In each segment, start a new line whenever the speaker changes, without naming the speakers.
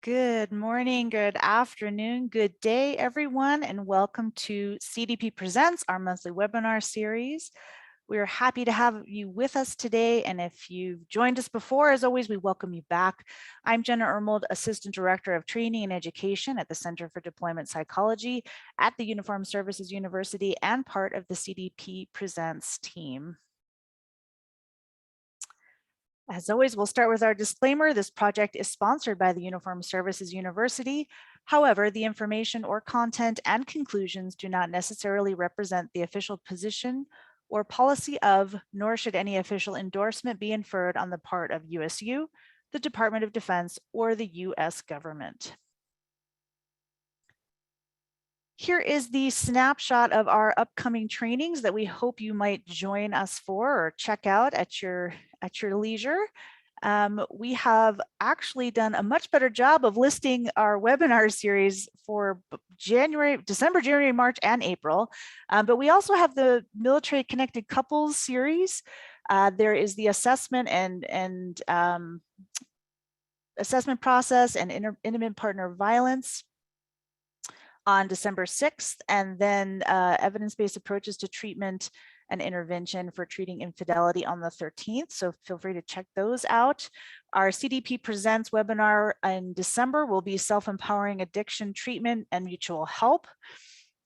Good morning, good afternoon, good day, everyone, and welcome to CDP Presents, our monthly webinar series. We're happy to have you with us today, and if you've joined us before, as always, we welcome you back. I'm Jenna Ermold, Assistant Director of Training and Education at the Center for Deployment Psychology at the Uniformed Services University and part of the CDP Presents team. As always, we'll start with our disclaimer. This project is sponsored by the Uniformed Services University. However, the information or content and conclusions do not necessarily represent the official position or policy of, nor should any official endorsement be inferred on the part of USU, the Department of Defense, or the US government. Here is the snapshot of our upcoming trainings that we hope you might join us for or check out at your leisure. We have actually done a much better job of listing our webinar series for December, January, March, and April. But we also have the Military Connected Couples series. There is the assessment and assessment process and intimate partner violence on December 6th, and then evidence-based approaches to treatment and intervention for treating infidelity on the 13th. So feel free to check those out. Our CDP Presents webinar in December will be self-empowering addiction treatment and mutual help.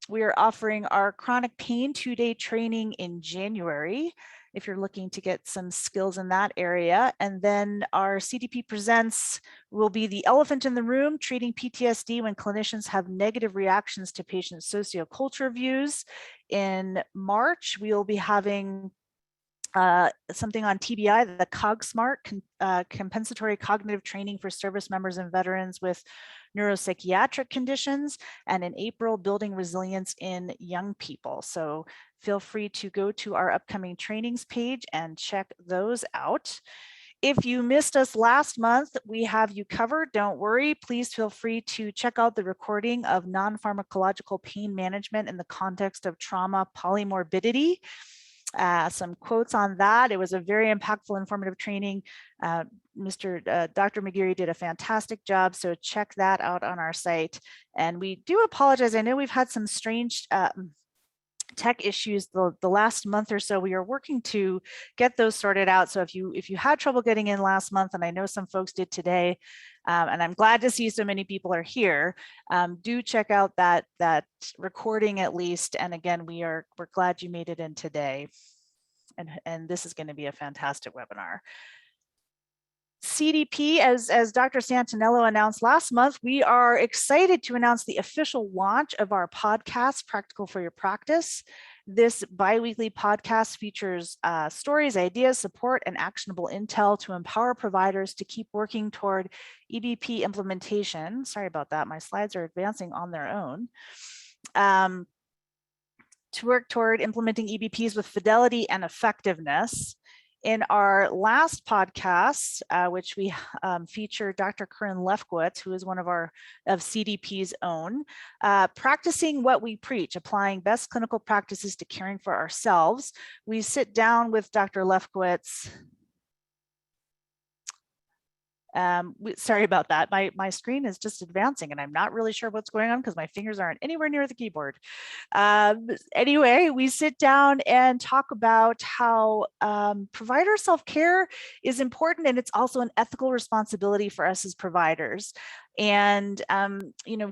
We are offering our chronic pain 2-day training in January, if you're looking to get some skills in that area. And then our CDP Presents will be the elephant in the room, treating PTSD when clinicians have negative reactions to patients' socioculture views. In March, we will be having something on TBI, the CogSmart, compensatory cognitive training for service members and veterans with neuropsychiatric conditions, and in April, building resilience in young people. So feel free to go to our upcoming trainings page and check those out. If you missed us last month, we have you covered. Don't worry. Please feel free to check out the recording of non-pharmacological pain management in the context of trauma polymorbidity. Some quotes on that. It was a very impactful, informative training. Dr. McGeary did a fantastic job, so check that out on our site. And we do apologize. I know we've had some strange tech issues the last month or so. We are working to get those sorted out. So if you had trouble getting in last month, and I know some folks did today, and I'm glad to see so many people are here, do check out that recording at least. And again, we're glad you made it in today. And this is going to be a fantastic webinar. CDP, as Dr. Santinello announced last month, we are excited to announce the official launch of our podcast, Practical for Your Practice. This bi-weekly podcast features stories, ideas, support, and actionable intel to empower providers to keep working toward EBP implementation. Sorry about that, my slides are advancing on their own. To work toward implementing EBPs with fidelity and effectiveness. In our last podcast, which we featured Dr. Corinne Lefkowitz, who is one of CDP's own, practicing what we preach, applying best clinical practices to caring for ourselves. We sit down with Dr. Lefkowitz. Sorry about that. My screen is just advancing and I'm not really sure what's going on because my fingers aren't anywhere near the keyboard. Anyway, we sit down and talk about how provider self-care is important, and it's also an ethical responsibility for us as providers. And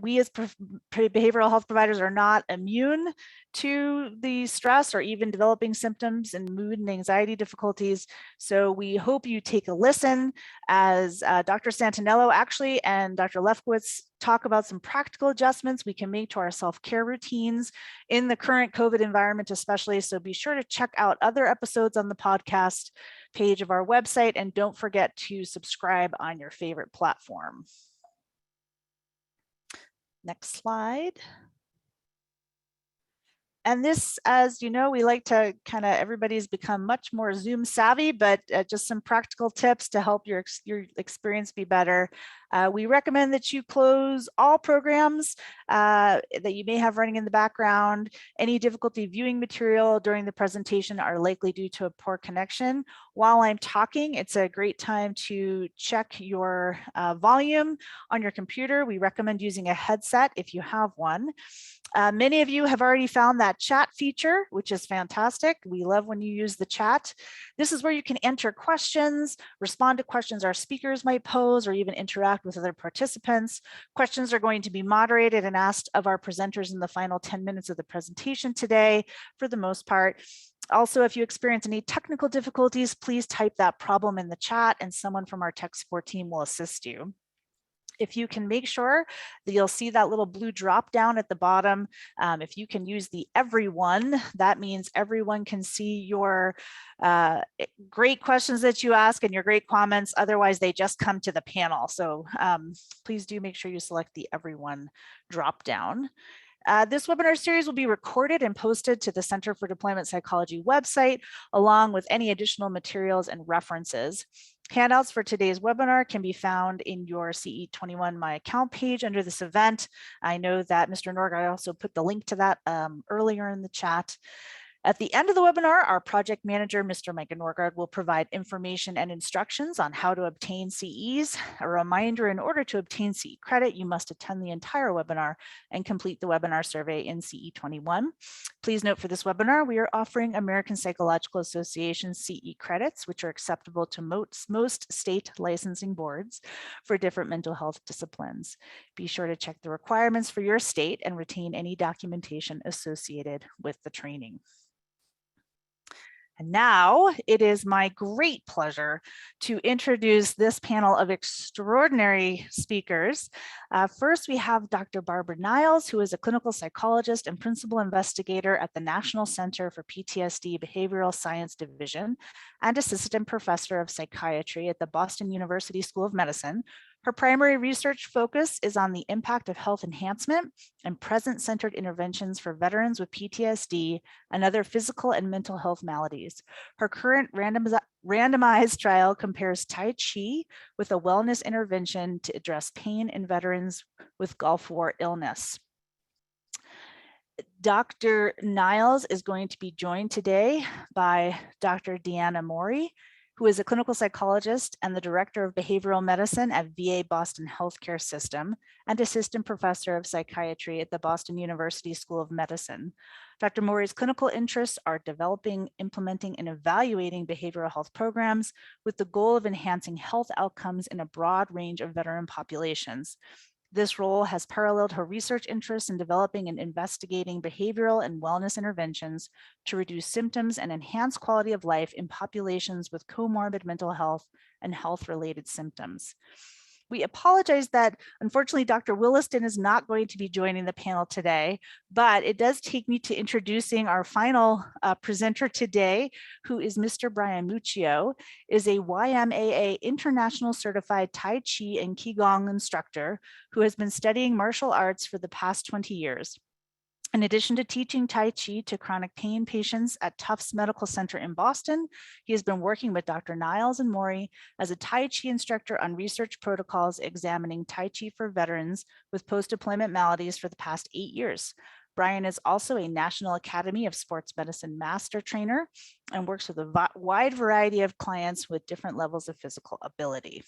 we as behavioral health providers are not immune to the stress or even developing symptoms and mood and anxiety difficulties. So we hope you take a listen as Dr. Santinello actually and Dr. Lefkowitz talk about some practical adjustments we can make to our self-care routines in the current COVID environment especially. So be sure to check out other episodes on the podcast page of our website, and don't forget to subscribe on your favorite platform. Next slide. And this, as you know, we like to kind of, everybody's become much more Zoom savvy, but just some practical tips to help your experience be better. We recommend that you close all programs that you may have running in the background. Any difficulty viewing material during the presentation are likely due to a poor connection. While I'm talking, it's a great time to check your volume on your computer. We recommend using a headset if you have one. Many of you have already found that chat feature, which is fantastic. We love when you use the chat. This is where you can enter questions, respond to questions our speakers might pose, or even interact with other participants. Questions are going to be moderated and asked of our presenters in the final 10 minutes of the presentation today, for the most part. Also, if you experience any technical difficulties, please type that problem in the chat and someone from our tech support team will assist you. If you can make sure that you'll see that little blue drop down at the bottom, if you can use the everyone, that means everyone can see your great questions that you ask and your great comments. Otherwise, they just come to the panel. So please do make sure you select the everyone drop down. This webinar series will be recorded and posted to the Center for Deployment Psychology website, along with any additional materials and references. Handouts for today's webinar can be found in your CE21 My Account page under this event. I know that Mr. Norgard also put the link to that earlier in the chat. At the end of the webinar, our project manager, Mr. Micah Norgard, will provide information and instructions on how to obtain CEs. A reminder, in order to obtain CE credit, you must attend the entire webinar and complete the webinar survey in CE21. Please note, for this webinar, we are offering American Psychological Association CE credits, which are acceptable to most state licensing boards for different mental health disciplines. Be sure to check the requirements for your state and retain any documentation associated with the training. And now it is my great pleasure to introduce this panel of extraordinary speakers. First, we have Dr. Barbara Niles, who is a clinical psychologist and principal investigator at the National Center for PTSD Behavioral Science Division and assistant professor of psychiatry at the Boston University School of Medicine. Her primary research focus is on the impact of health enhancement and present-centered interventions for veterans with PTSD and other physical and mental health maladies. Her current randomized trial compares Tai Chi with a wellness intervention to address pain in veterans with Gulf War illness. Dr. Niles is going to be joined today by Dr. Deanna Mori, who is a clinical psychologist and the director of behavioral medicine at VA Boston Healthcare System and assistant professor of psychiatry at the Boston University School of Medicine. Dr. Mori's clinical interests are developing, implementing, and evaluating behavioral health programs with the goal of enhancing health outcomes in a broad range of veteran populations. This role has paralleled her research interests in developing and investigating behavioral and wellness interventions to reduce symptoms and enhance quality of life in populations with comorbid mental health and health-related symptoms. We apologize that, unfortunately, Dr. Williston is not going to be joining the panel today, but it does take me to introducing our final presenter today, who is Mr. Brian Muccio, is a YMAA International Certified Tai Chi and Qigong instructor who has been studying martial arts for the past 20 years. In addition to teaching Tai Chi to chronic pain patients at Tufts Medical Center in Boston, he has been working with Dr. Niles and Mori as a Tai Chi instructor on research protocols examining Tai Chi for veterans with post-deployment maladies for the past 8 years. Brian is also a National Academy of Sports Medicine master trainer and works with a wide variety of clients with different levels of physical ability.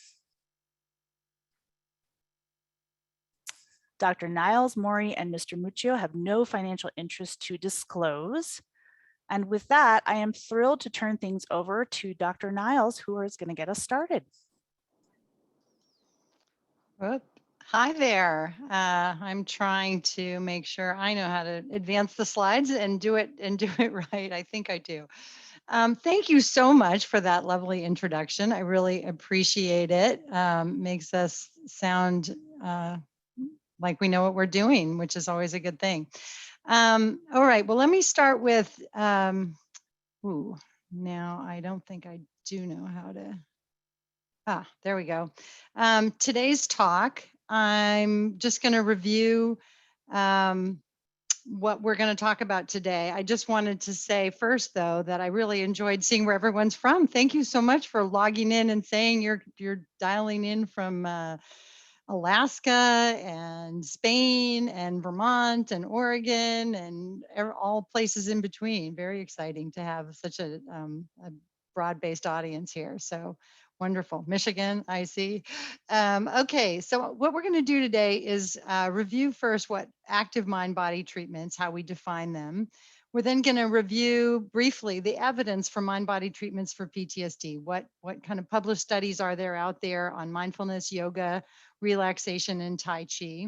Dr. Niles, Mori, and Mr. Muccio have no financial interest to disclose. And with that, I am thrilled to turn things over to Dr. Niles, who is going to get us started.
Hi there. I'm trying to make sure I know how to advance the slides and do it right. I think I do. Thank you so much for that lovely introduction. I really appreciate it. Makes us sound like we know what we're doing, which is always a good thing. All right, well, let me start with, now I don't think I do know how to, there we go. Today's talk, I'm just gonna review what we're going to talk about today. I just wanted to say first, though, that I really enjoyed seeing where everyone's from. Thank you so much for logging in and saying you're dialing in from Alaska and Spain and Vermont and Oregon and all places in between. Very exciting to have such a broad-based audience here. So wonderful. Michigan, I see. Okay, so what we're going to do today is review first what active mind-body treatments, how we define them. We're then going to review briefly the evidence for mind-body treatments for PTSD. What kind of published studies are there out there on mindfulness, yoga, relaxation, and Tai Chi?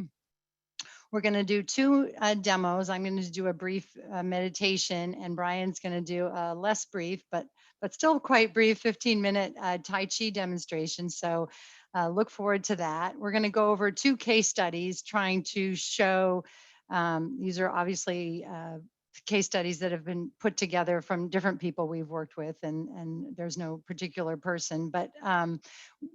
We're going to do two demos. I'm going to do a brief meditation, and Brian's going to do a less brief, but still quite brief 15-minute Tai Chi demonstration. So look forward to that. We're going to go over two case studies trying to show, these are obviously case studies that have been put together from different people we've worked with, and there's no particular person, but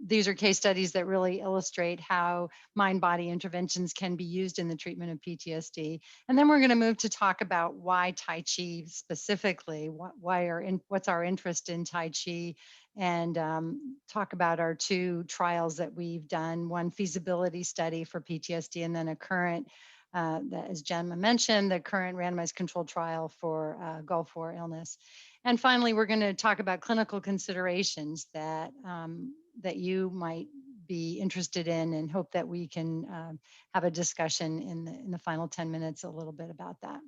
these are case studies that really illustrate how mind-body interventions can be used in the treatment of PTSD. And then we're going to move to talk about why Tai Chi specifically, what's our interest in Tai Chi, and talk about our two trials that we've done, one feasibility study for PTSD, and then a current, as Gemma mentioned, the current randomized controlled trial for Gulf War illness. And finally, we're going to talk about clinical considerations that that you might be interested in, and hope that we can have a discussion in the final 10 minutes a little bit about that.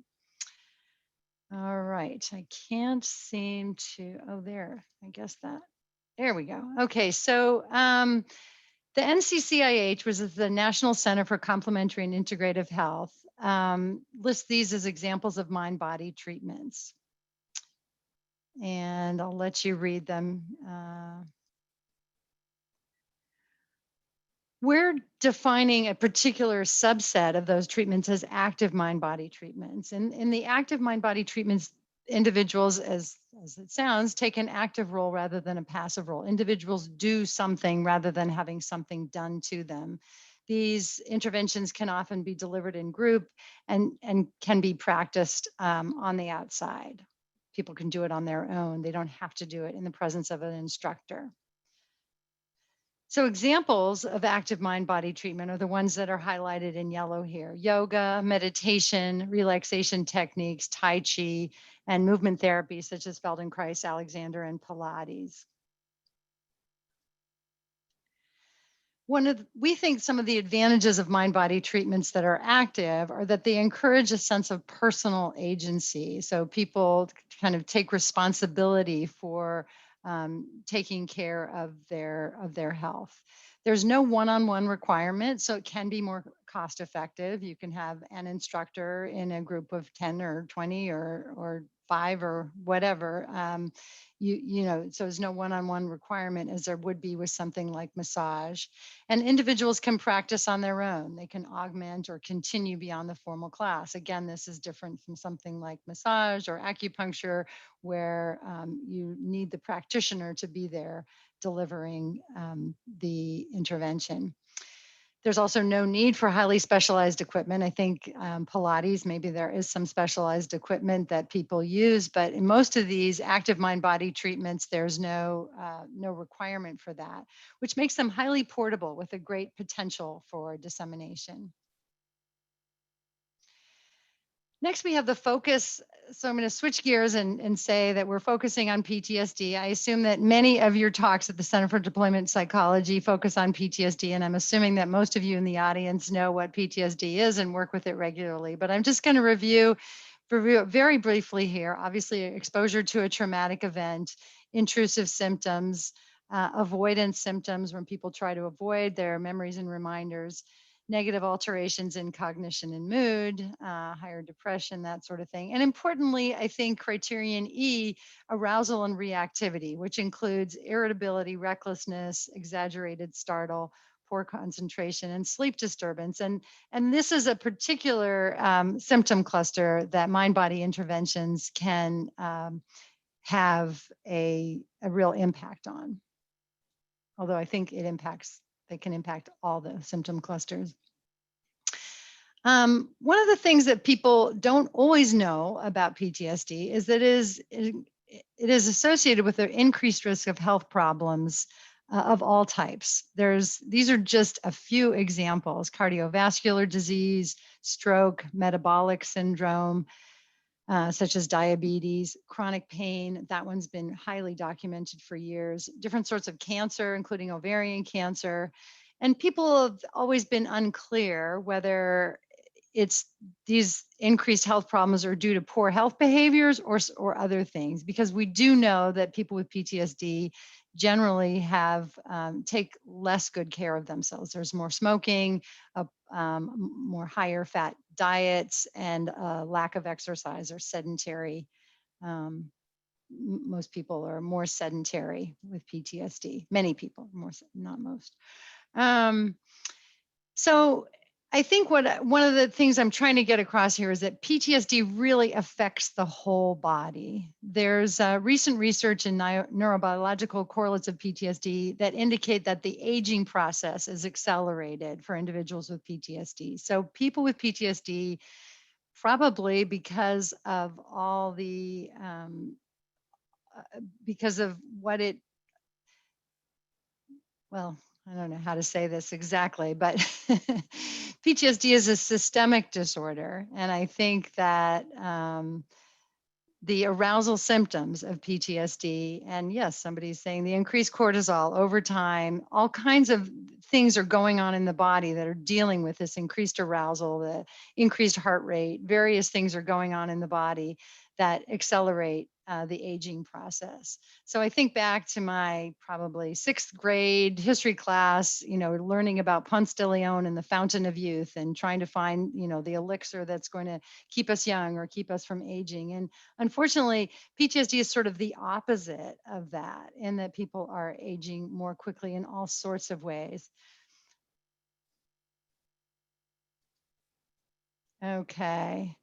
All right, I can't seem to, oh, there, I guess there we go. Okay, so the NCCIH, which is the National Center for Complementary and Integrative Health, lists these as examples of mind-body treatments. And I'll let you read them. We're defining a particular subset of those treatments as active mind-body treatments. And in the active mind-body treatments, individuals, as it sounds, take an active role rather than a passive role. Individuals do something rather than having something done to them. These interventions can often be delivered in group and can be practiced on the outside. People can do it on their own. They don't have to do it in the presence of an instructor. So examples of active mind-body treatment are the ones that are highlighted in yellow here: yoga, meditation, relaxation techniques, Tai Chi, and movement therapy such as Feldenkrais, Alexander, and Pilates. We think some of the advantages of mind-body treatments that are active are that they encourage a sense of personal agency. So people kind of take responsibility for taking care of their health. There's no one-on-one requirement, so it can be more cost effective. You can have an instructor in a group of 10 or 20 or 5 or whatever. You know, so there's no one-on-one requirement as there would be with something like massage. And individuals can practice on their own. They can augment or continue beyond the formal class. Again, this is different from something like massage or acupuncture, where you need the practitioner to be there delivering the intervention. There's also no need for highly specialized equipment. I think Pilates, maybe there is some specialized equipment that people use, but in most of these active mind-body treatments, there's no requirement for that, which makes them highly portable with a great potential for dissemination. Next, we have the focus. So I'm going to switch gears and say that we're focusing on PTSD. I assume that many of your talks at the Center for Deployment Psychology focus on PTSD, and I'm assuming that most of you in the audience know what PTSD is and work with it regularly. But I'm just going to review very briefly here. Obviously, exposure to a traumatic event, intrusive symptoms, avoidance symptoms when people try to avoid their memories and reminders, negative alterations in cognition and mood, higher depression, that sort of thing. And importantly, I think criterion E, arousal and reactivity, which includes irritability, recklessness, exaggerated startle, poor concentration, and sleep disturbance. And this is a particular symptom cluster that mind-body interventions can have a real impact on. Although I think they can impact all the symptom clusters. One of the things that people don't always know about PTSD is that it is associated with an increased risk of health problems of all types. These are just a few examples: cardiovascular disease, stroke, metabolic syndrome, such as diabetes, chronic pain. That one's been highly documented for years. Different sorts of cancer, including ovarian cancer. And people have always been unclear whether it's these increased health problems are due to poor health behaviors or other things, because we do know that people with PTSD generally have take less good care of themselves. There's more smoking, more higher fat diets, and lack of exercise or sedentary. Most people are more sedentary with PTSD. Many people, more, not most. So I think one of the things I'm trying to get across here is that PTSD really affects the whole body. There's recent research in neurobiological correlates of PTSD that indicate that the aging process is accelerated for individuals with PTSD. So people with PTSD, probably because of all the because of what it, well, I don't know how to say this exactly, but PTSD is a systemic disorder. And I think that the arousal symptoms of PTSD, and yes, somebody's saying the increased cortisol over time, all kinds of things are going on in the body that are dealing with this increased arousal, the increased heart rate, various things are going on in the body that accelerate the aging process. So I think back to my probably 6th grade history class, learning about Ponce de Leon and the Fountain of Youth and trying to find, the elixir that's going to keep us young or keep us from aging. And unfortunately, PTSD is sort of the opposite of that, in that people are aging more quickly in all sorts of ways. Okay.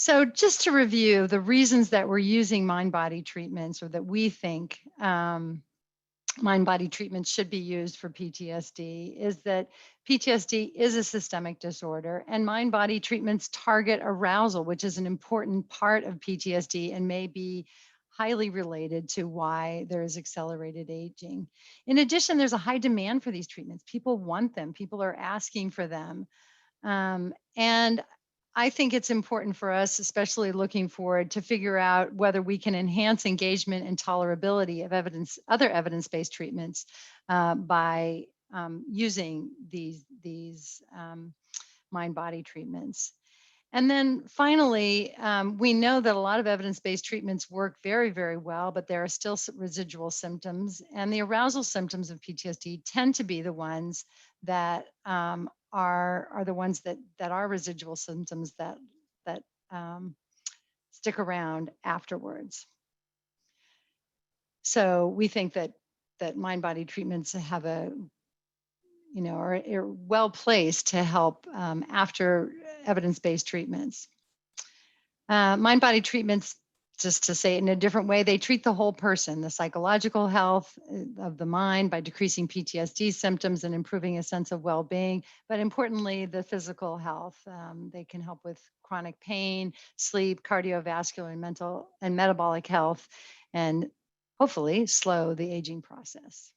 So just to review the reasons that we're using mind-body treatments, or that we think mind-body treatments should be used for PTSD, is that PTSD is a systemic disorder, and mind-body treatments target arousal, which is an important part of PTSD and may be highly related to why there is accelerated aging. In addition, there's a high demand for these treatments. People want them. People are asking for them. And I think it's important for us, especially looking forward, to figure out whether we can enhance engagement and tolerability of other evidence-based treatments by using these mind-body treatments. And then finally, we know that a lot of evidence-based treatments work very, very well, but there are still some residual symptoms. And the arousal symptoms of PTSD tend to be the ones that are the ones that are residual symptoms that stick around afterwards. So we think that mind-body treatments have are well placed to help after evidence-based treatments. Mind-body treatments, just to say it in a different way, they treat the whole person, the psychological health of the mind by decreasing PTSD symptoms and improving a sense of well-being, but importantly, the physical health. They can help with chronic pain, sleep, cardiovascular, and mental and metabolic health, and hopefully slow the aging process.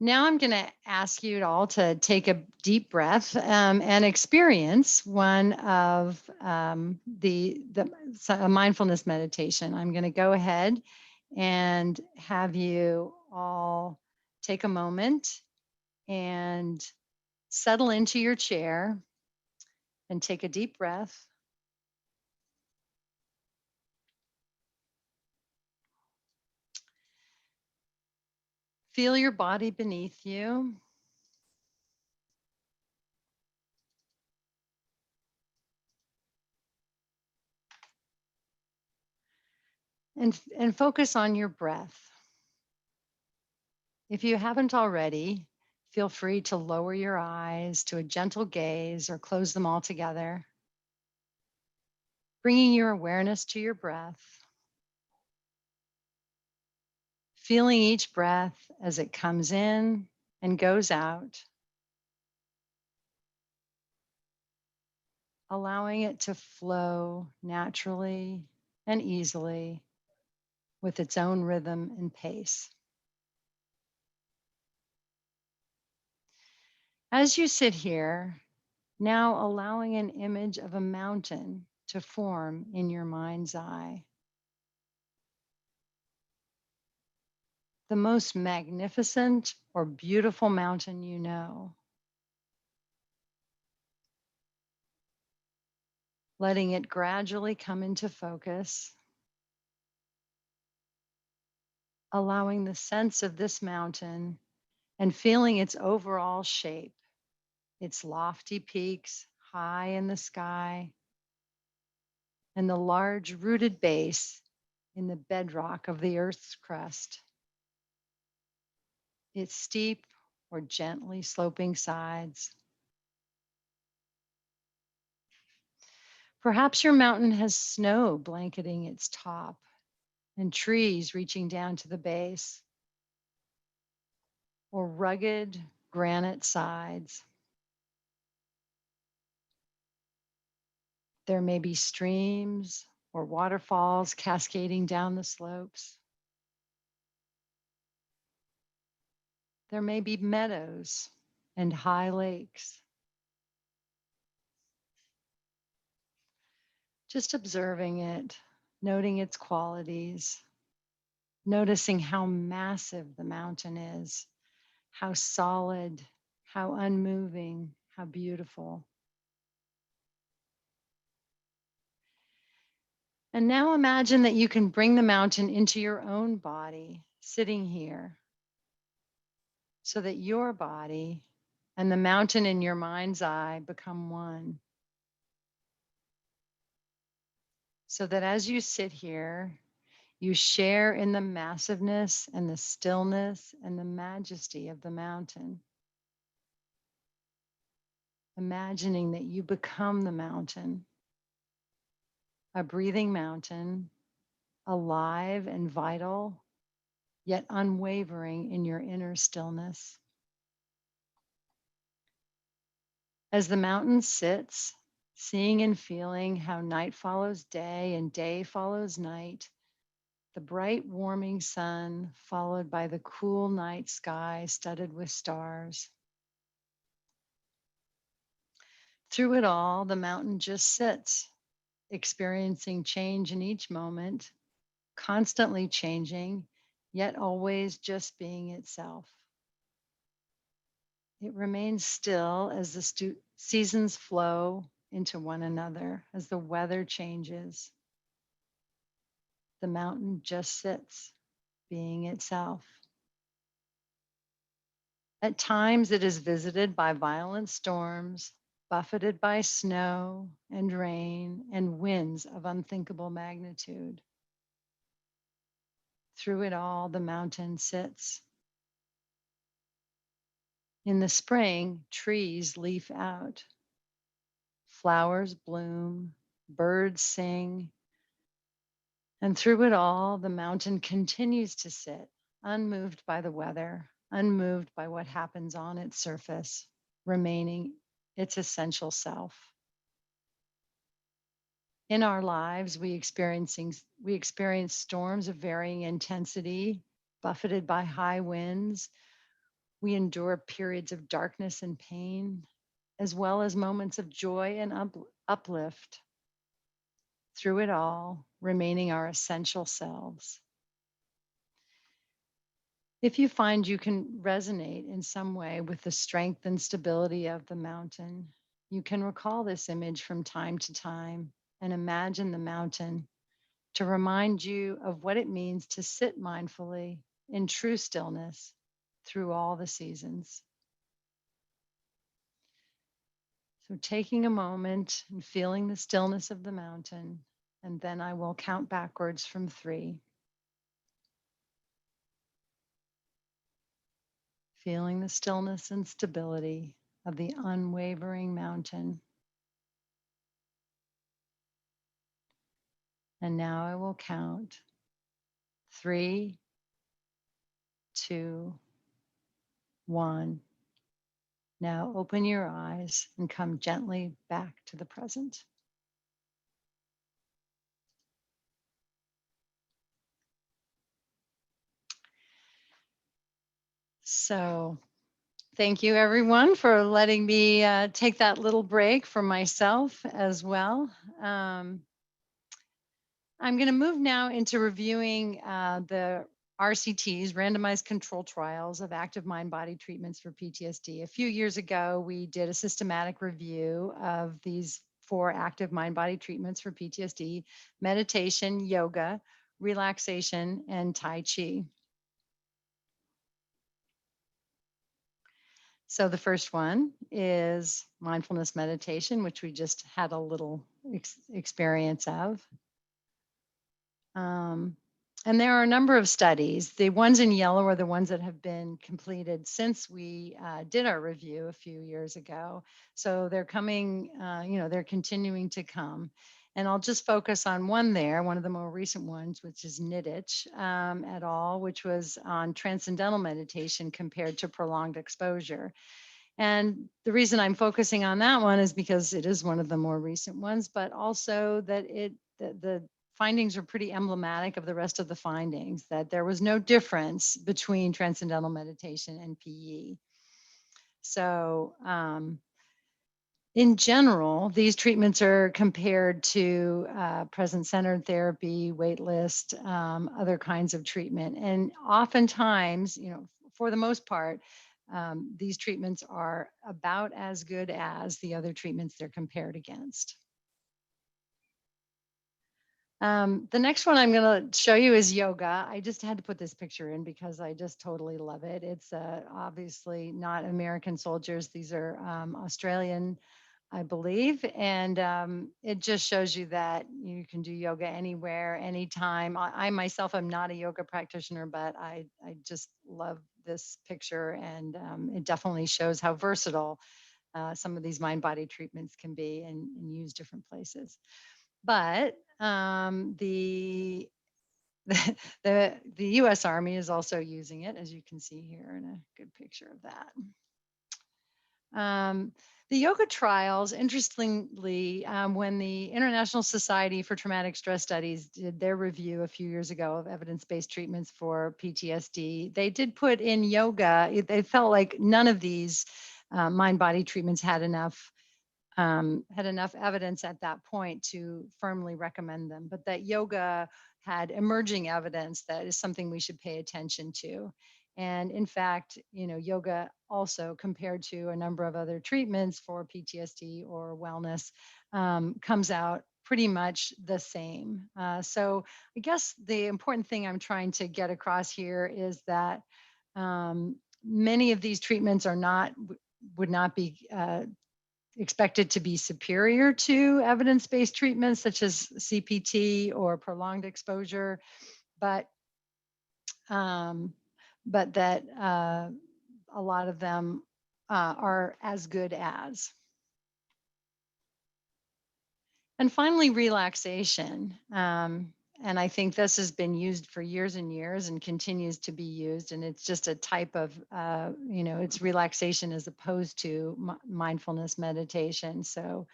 Now I'm going to ask you all to take a deep breath and experience one of a mindfulness meditation. I'm going to go ahead and have you all take a moment and settle into your chair and take a deep breath. Feel your body beneath you. And focus on your breath. If you haven't already, feel free to lower your eyes to a gentle gaze or close them altogether, bringing your awareness to your breath, feeling each breath as it comes in and goes out. allowing it to flow naturally and easily with its own rhythm and pace. As you sit here, now allowing an image of a mountain to form in your mind's eye. The most magnificent or beautiful mountain you know. Letting it gradually come into focus. Allowing the sense of this mountain and feeling its overall shape, its lofty peaks high in the sky, and the large rooted base in the bedrock of the Earth's crust. Its steep or gently sloping sides. Perhaps your mountain has snow blanketing its top and trees reaching down to the base, or rugged granite sides. There may be streams or waterfalls cascading down the slopes. There may be meadows and high lakes. Just observing it, noting its qualities, noticing how massive the mountain is, how solid, how unmoving, how beautiful. And now imagine that you can bring the mountain into your own body, sitting here, so that your body and the mountain in your mind's eye become one. So that as you sit here, you share in the massiveness and the stillness and the majesty of the mountain. Imagining that you become the mountain, a breathing mountain, alive and vital, yet unwavering in your inner stillness. As the mountain sits, seeing and feeling how night follows day and day follows night, the bright warming sun followed by the cool night sky studded with stars. Through it all, the mountain just sits, experiencing change in each moment, constantly changing, yet always just being itself. It remains still as the seasons flow into one another, as the weather changes. The mountain just sits, being itself. At times, it is visited by violent storms, buffeted by snow and rain and winds of unthinkable magnitude. Through it all, the mountain sits. In the spring, trees leaf out, flowers bloom, birds sing, and through it all, the mountain continues to sit, unmoved by the weather, unmoved by what happens on its surface, remaining its essential self. In our lives, we experience storms of varying intensity, buffeted by high winds. We endure periods of darkness and pain, as well as moments of joy and uplift. Through it all, remaining our essential selves. If you find you can resonate in some way with the strength and stability of the mountain, you can recall this image from time to time and imagine the mountain to remind you of what it means to sit mindfully in true stillness through all the seasons. So taking a moment and feeling the stillness of the mountain, and then I will count backwards from 3. Feeling the stillness and stability of the unwavering mountain. And now I will count 3, 2, 1. Now open your eyes and come gently back to the present. So thank you everyone for letting me take that little break for myself as well. I'm going to move now into reviewing the RCTs, randomized control trials of active mind-body treatments for PTSD. A few years ago, we did a systematic review of these 4 active mind-body treatments for PTSD: meditation, yoga, relaxation, and Tai Chi. So the first one is mindfulness meditation, which we just had a little experience of. And there are a number of studies. The ones in yellow are the ones that have been completed since we did our review a few years ago. So they're coming, they're continuing to come. And I'll just focus on one there, one of the more recent ones, which is Nidich et al., which was on transcendental meditation compared to prolonged exposure. And the reason I'm focusing on that one is because it is one of the more recent ones, but also that the findings are pretty emblematic of the rest of the findings, that there was no difference between transcendental meditation and PE. So in general, these treatments are compared to present-centered therapy, wait list, other kinds of treatment. And oftentimes, for the most part, these treatments are about as good as the other treatments they're compared against. The next one I'm going to show you is yoga. I just had to put this picture in because I just totally love it. It's obviously not American soldiers. These are Australian, I believe. And it just shows you that you can do yoga anywhere, anytime. I myself am not a yoga practitioner, but I just love this picture. And it definitely shows how versatile some of these mind-body treatments can be and use different places. But the U.S. Army is also using it, as you can see here in a good picture of that. The yoga trials, interestingly, when the International Society for Traumatic Stress Studies did their review a few years ago of evidence-based treatments for PTSD, they did put in yoga. They felt like none of these mind-body treatments had enough evidence at that point to firmly recommend them, but that yoga had emerging evidence that is something we should pay attention to. And in fact, yoga also, compared to a number of other treatments for PTSD or wellness, comes out pretty much the same. So I guess the important thing I'm trying to get across here is that many of these treatments would not be expected to be superior to evidence-based treatments such as CPT or prolonged exposure, but that a lot of them are as good as. And finally, relaxation. And I think this has been used for years and years and continues to be used. And it's just a type of, it's relaxation as opposed to mindfulness meditation. So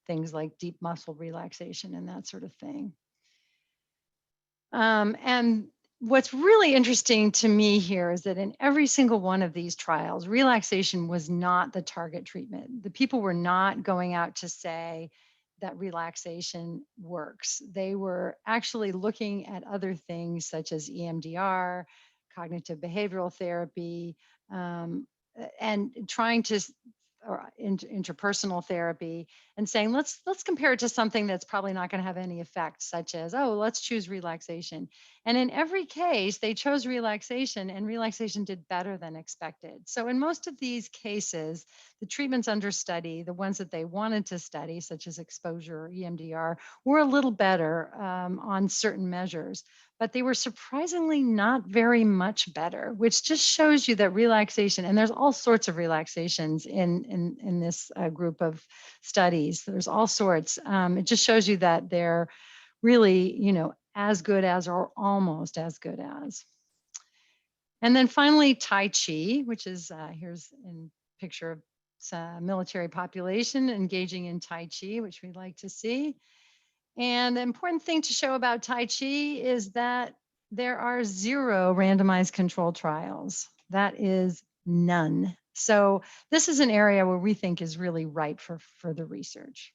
things like deep muscle relaxation and that sort of thing. And what's really interesting to me here is that in every single one of these trials, relaxation was not the target treatment. The people were not going out to say that relaxation works. They were actually looking at other things such as EMDR, cognitive behavioral therapy, and trying to or interpersonal therapy, and saying, let's compare it to something that's probably not going to have any effect, such as, oh, let's choose relaxation. And in every case, they chose relaxation, and relaxation did better than expected. So in most of these cases, the treatments under study, the ones that they wanted to study, such as exposure or EMDR, were a little better on certain measures, but they were surprisingly not very much better, which just shows you that relaxation, and there's all sorts of relaxations in this group of studies. There's all sorts. It just shows you that they're really, as good as or almost as good as. And then finally, Tai Chi, which is here's in picture of military population engaging in Tai Chi, which we like to see. And the important thing to show about Tai Chi is that there are 0 randomized controlled trials. That is none. So this is an area where we think is really ripe for further research.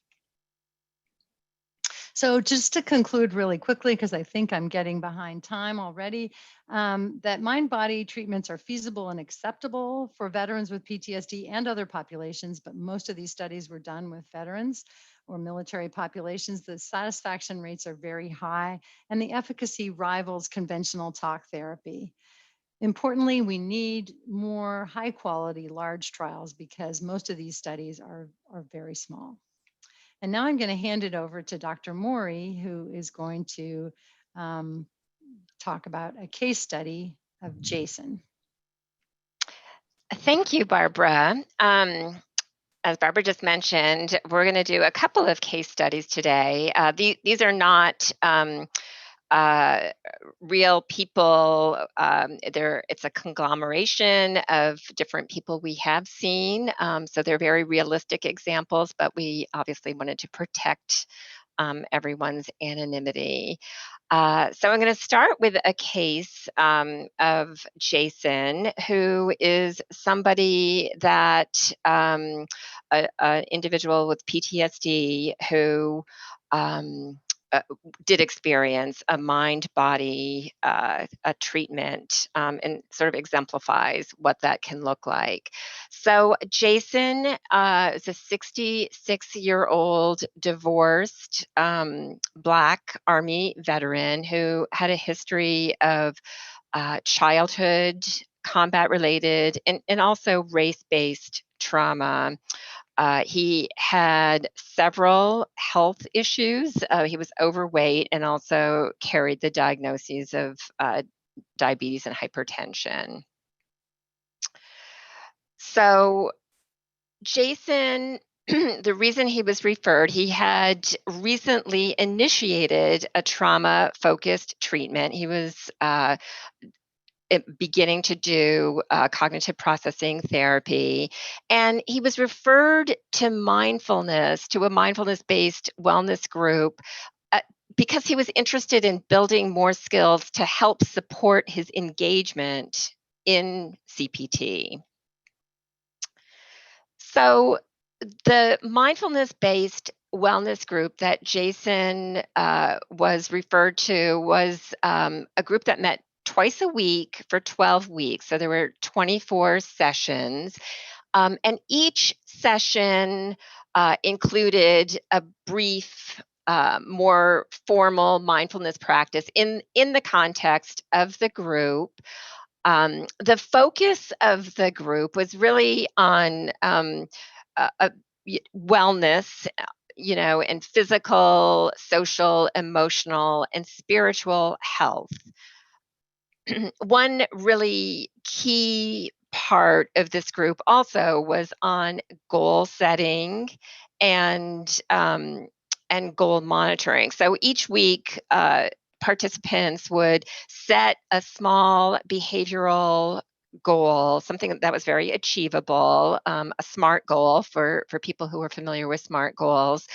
So just to conclude really quickly, because I think I'm getting behind time already, that mind-body treatments are feasible and acceptable for veterans with PTSD and other populations, but most of these studies were done with veterans or military populations. The satisfaction rates are very high, and the efficacy rivals conventional talk therapy. Importantly, we need more high-quality large trials because most of these studies are very small. And now I'm going to hand it over to Dr. Mori, who is going to talk about a case study of Jason.
Thank you, Barbara. As Barbara just mentioned, we're going to do a couple of case studies today. These are not real people. It's a conglomeration of different people we have seen. So they're very realistic examples, but we obviously wanted to protect everyone's anonymity. So I'm going to start with a case of Jason, who is somebody that an individual with PTSD who did experience a mind-body a treatment and sort of exemplifies what that can look like. So Jason is a 66-year-old divorced Black Army veteran who had a history of childhood combat-related and also race-based trauma. He had several health issues. He was overweight and also carried the diagnoses of diabetes and hypertension. So Jason, the reason he was referred, he had recently initiated a trauma-focused treatment. He was beginning to do cognitive processing therapy. And he was referred to a mindfulness-based wellness group because he was interested in building more skills to help support his engagement in CPT. So the mindfulness-based wellness group that Jason was referred to was a group that met twice a week for 12 weeks. So there were 24 sessions. And each session included a brief, more formal mindfulness practice in the context of the group. The focus of the group was really on wellness, and physical, social, emotional, and spiritual health. One really key part of this group also was on goal setting and goal monitoring. So each week, participants would set a small behavioral goal, something that was very achievable, a SMART goal for people who are familiar with SMART goals.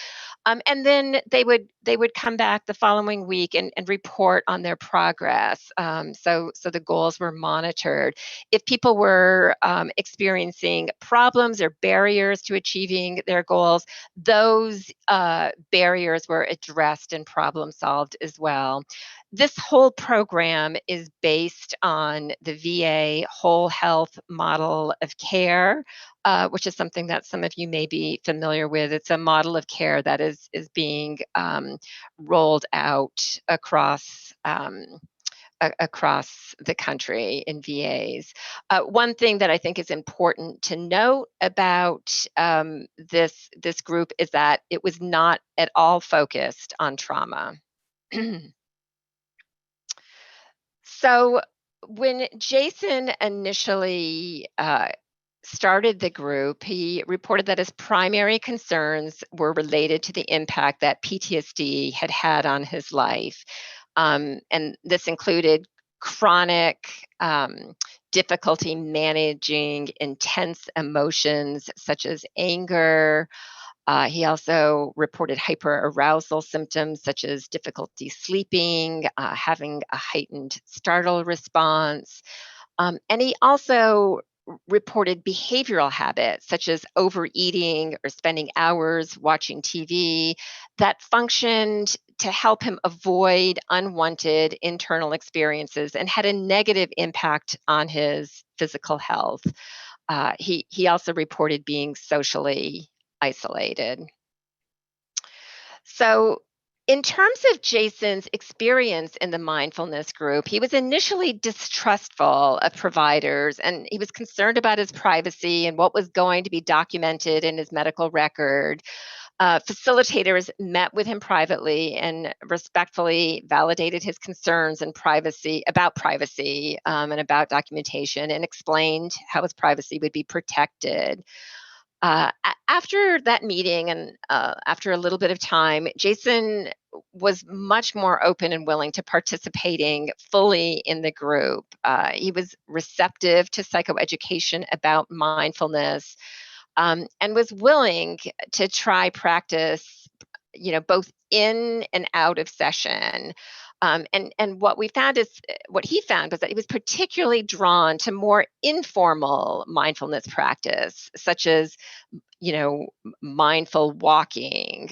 And then they would come back the following week and report on their progress. So the goals were monitored. If people were experiencing problems or barriers to achieving their goals, those barriers were addressed and problem solved as well. This whole program is based on the VA whole health model of care, which is something that some of you may be familiar with. It's a model of care that is being rolled out across the country in VAs. One thing that I think is important to note about this group is that it was not at all focused on trauma. So when Jason initially started the group, he reported that his primary concerns were related to the impact that PTSD had had on his life. And this included chronic difficulty managing intense emotions such as anger. He also reported hyperarousal symptoms such as difficulty sleeping, having a heightened startle response. And he also reported behavioral habits such as overeating or spending hours watching TV that functioned to help him avoid unwanted internal experiences and had a negative impact on his physical health. He also reported being socially isolated. So, in terms of Jason's experience in the mindfulness group, he was initially distrustful of providers and he was concerned about his privacy and what was going to be documented in his medical record. Facilitators met with him privately and respectfully validated his concerns and privacy and about documentation, and explained how his privacy would be protected. After that meeting and after a little bit of time, Jason was much more open and willing to participating fully in the group. He was receptive to psychoeducation about mindfulness, and was willing to try practice, both in and out of session. And what he found was that he was particularly drawn to more informal mindfulness practice, such as mindful walking.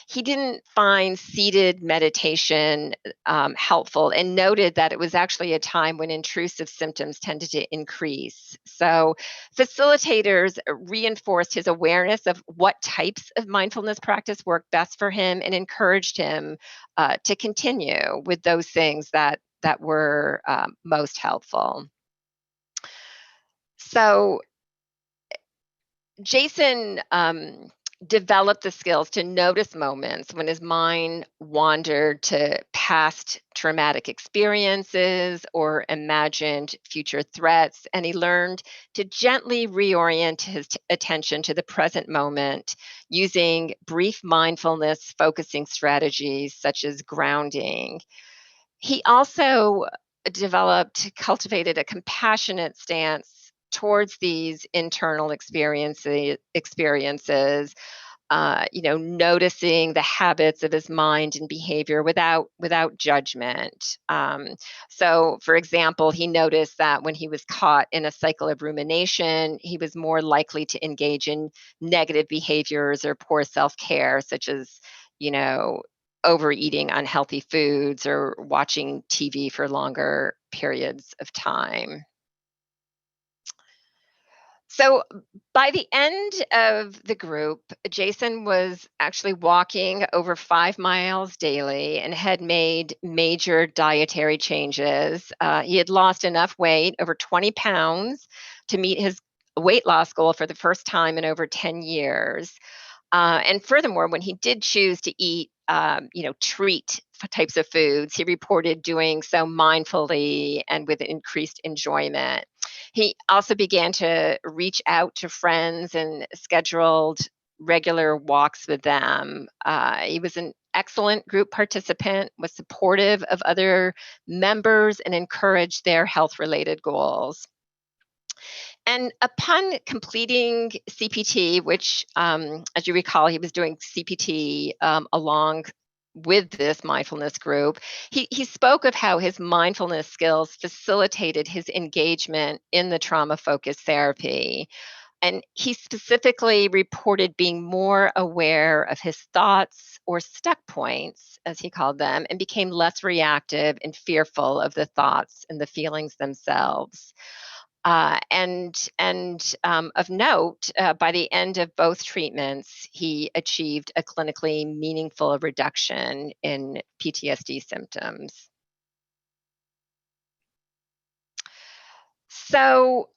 He didn't find seated meditation helpful and noted that it was actually a time when intrusive symptoms tended to increase. So, facilitators reinforced his awareness of what types of mindfulness practice worked best for him and encouraged him to continue with those things that were most helpful. So, Jason developed the skills to notice moments when his mind wandered to past traumatic experiences or imagined future threats, and he learned to gently reorient his attention to the present moment using brief mindfulness focusing strategies such as grounding. He also cultivated a compassionate stance towards these internal experiences, noticing the habits of his mind and behavior without judgment. So, for example, he noticed that when he was caught in a cycle of rumination, he was more likely to engage in negative behaviors or poor self-care, such as, overeating unhealthy foods or watching TV for longer periods of time. So by the end of the group, Jason was actually walking over 5 miles daily and had made major dietary changes. He had lost enough weight, over 20 pounds, to meet his weight loss goal for the first time in over 10 years. And furthermore, when he did choose to eat, treat types of foods, he reported doing so mindfully and with increased enjoyment. He also began to reach out to friends and scheduled regular walks with them. He was an excellent group participant, was supportive of other members, and encouraged their health related goals. And upon completing CPT, which, as you recall, he was doing CPT along with this mindfulness group, he spoke of how his mindfulness skills facilitated his engagement in the trauma focused therapy. And he specifically reported being more aware of his thoughts or stuck points, as he called them, and became less reactive and fearful of the thoughts and the feelings themselves. Of note, by the end of both treatments, he achieved a clinically meaningful reduction in PTSD symptoms. So,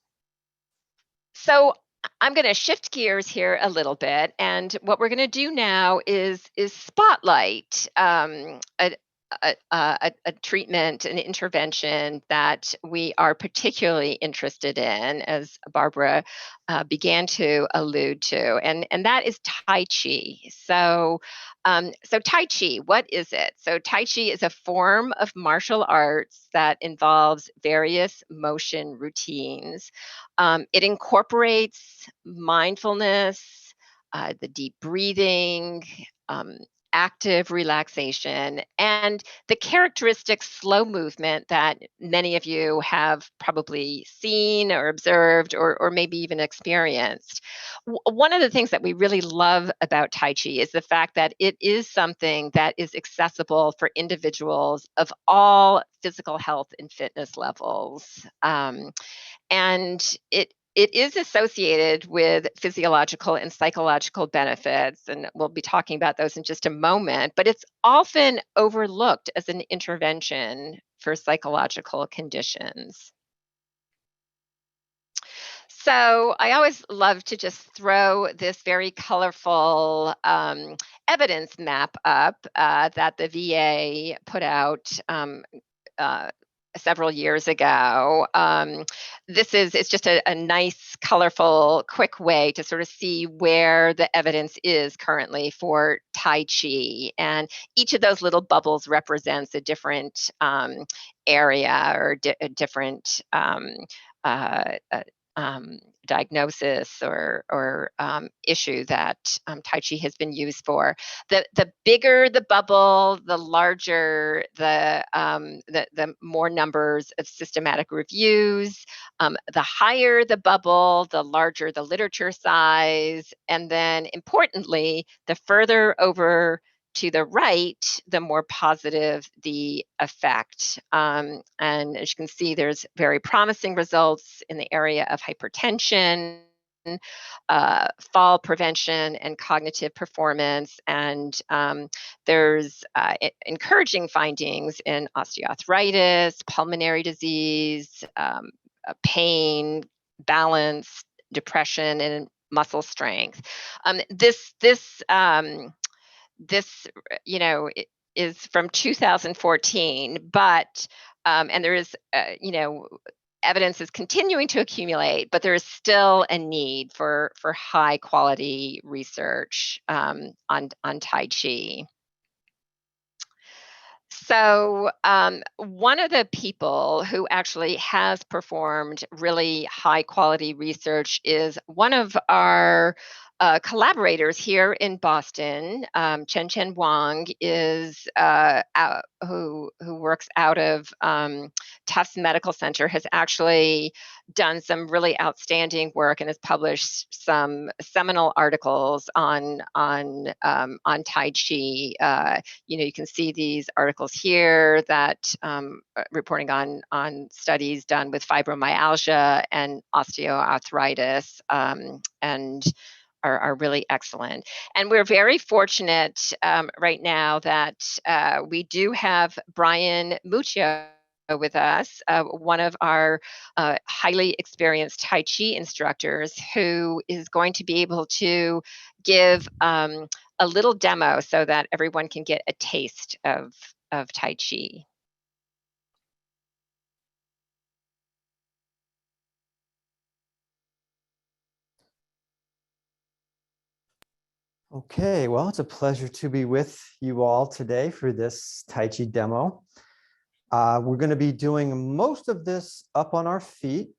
so I'm going to shift gears here a little bit, and what we're going to do now is spotlight a treatment, an intervention that we are particularly interested in, as Barbara began to allude to, and that is Tai Chi. So Tai Chi, what is it? So Tai Chi is a form of martial arts that involves various motion routines. It incorporates mindfulness, the deep breathing, um, active relaxation, and the characteristic slow movement that many of you have probably seen or observed or maybe even experienced. One of the things that we really love about Tai Chi is the fact that it is something that is accessible for individuals of all physical health and fitness levels. And it is associated with physiological and psychological benefits, and we'll be talking about those in just a moment, but it's often overlooked as an intervention for psychological conditions. So I always love to just throw this very colorful evidence map up that the VA put out uh, several years ago. It's just a nice, colorful, quick way to sort of see where the evidence is currently for Tai Chi. And each of those little bubbles represents a different area or a different uh, uh, diagnosis or issue that Tai Chi has been used for. The bigger the bubble, the larger the more numbers of systematic reviews. The higher the bubble, the larger the literature size, and then importantly, the further over to the right, the more positive the effect. And as you can see, there's very promising results in the area of hypertension, fall prevention, and cognitive performance. And there's encouraging findings in osteoarthritis, pulmonary disease, pain, balance, depression, and muscle strength. This is from 2014, but and there is evidence is continuing to accumulate, but there is still a need for high quality research on Tai Chi. So, one of the people who actually has performed really high quality research is one of our collaborators here in Boston. Chen Wang is who works out of Tufts Medical Center, has actually done some really outstanding work and has published some seminal articles on Tai Chi. You can see these articles here that reporting on studies done with fibromyalgia and osteoarthritis, and are really excellent. And we're very fortunate right now that we do have Brian Muccio with us, one of our highly experienced Tai Chi instructors, who is going to be able to give a little demo so that everyone can get a taste of Tai Chi.
Okay, well, it's a pleasure to be with you all today for this Tai Chi demo. We're going to be doing most of this up on our feet,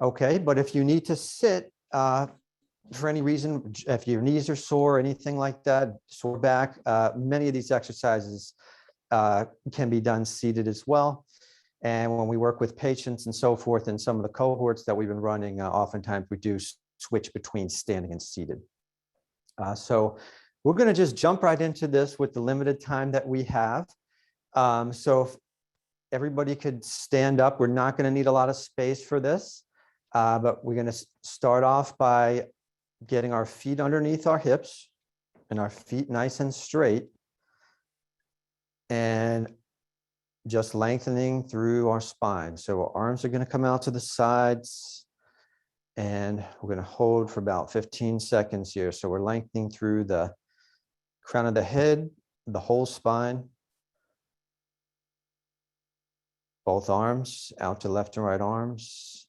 okay? But if you need to sit for any reason, if your knees are sore, anything like that, sore back, many of these exercises can be done seated as well. And when we work with patients and so forth in some of the cohorts that we've been running, oftentimes we do switch between standing and seated. So we're going to just jump right into this with the limited time that we have. So if everybody could stand up, we're not going to need a lot of space for this, but we're going to start off by getting our feet underneath our hips and our feet nice and straight, and just lengthening through our spine. So our arms are going to come out to the sides, and we're going to hold for about 15 seconds here. So we're lengthening through the crown of the head, the whole spine, Both arms out to left and right arms.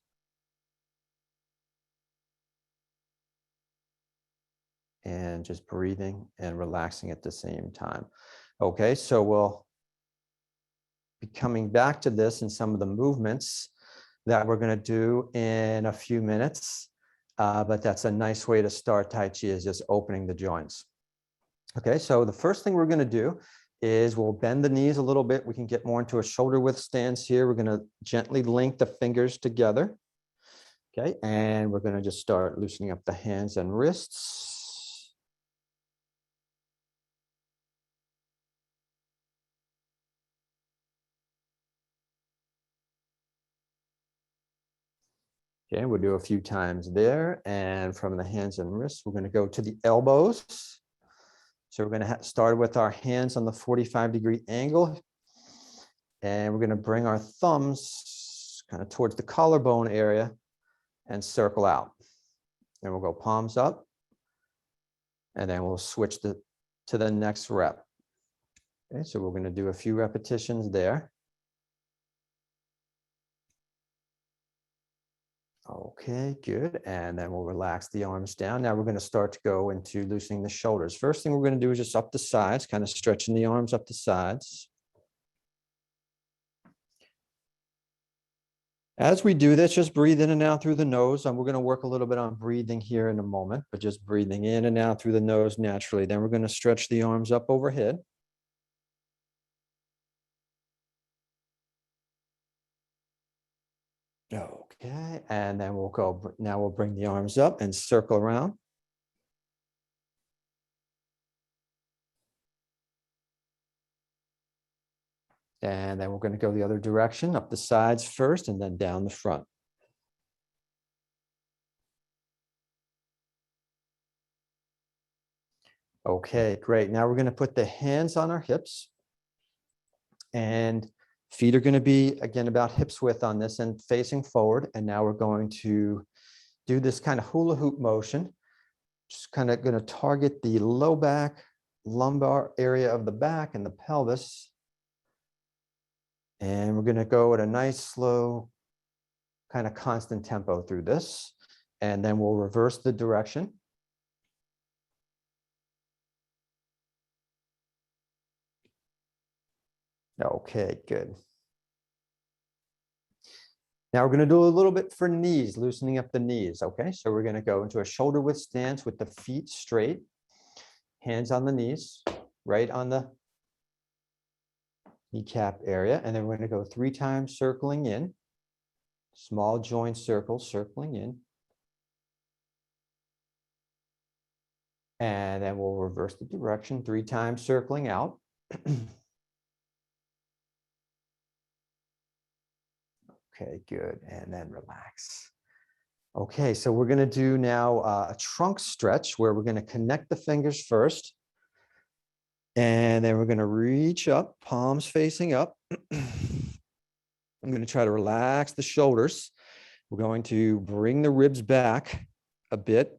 And just breathing and relaxing at the same time. Okay, so we'll be coming back to this and some of the movements that we're going to do in a few minutes. But that's a nice way to start Tai Chi, is just opening the joints. Okay, so the first thing we're going to do is we'll bend the knees a little bit. We can get more into a shoulder width stance here. We're going to gently link the fingers together. Okay, and we're going to just start loosening up the hands and wrists. Okay, we'll do a few times there. And from the hands and wrists, we're going to go to the elbows. So we're going to start with our hands on the 45-degree angle. And we're going to bring our thumbs kind of towards the collarbone area and circle out. And we'll go palms up. And then we'll switch to the next rep. Okay, so we're going to do a few repetitions there. Okay, good. And then we'll relax the arms down. Now we're going to start to go into loosening the shoulders. First thing we're going to do is just up the sides, kind of stretching the arms up the sides. As we do this, just breathe in and out through the nose. And we're going to work a little bit on breathing here in a moment, but just breathing in and out through the nose naturally. Then we're going to stretch the arms up overhead. Okay, and then we'll go, now we'll bring the arms up and circle around. And then we're going to go the other direction, up the sides first and then down the front. Okay, great. Now we're going to put the hands on our hips. And feet are going to be, again, about hips width on this and facing forward. And now we're going to do this kind of hula hoop motion. Just kind of going to target the low back, lumbar area of the back and the pelvis. And we're going to go at a nice, slow, kind of constant tempo through this. And then we'll reverse the direction. Okay, good. Now we're going to do a little bit for knees, loosening up the knees. Okay, so we're going to go into a shoulder width stance with the feet straight, hands on the knees, right on the kneecap area. And then we're going to go 3 times circling in, small joint circles circling in. And then we'll reverse the direction, 3 times circling out. Okay, good. And then relax. Okay, so we're going to do now a trunk stretch where we're going to connect the fingers first. And then we're going to reach up, palms facing up. I'm going to try to relax the shoulders. We're going to bring the ribs back a bit.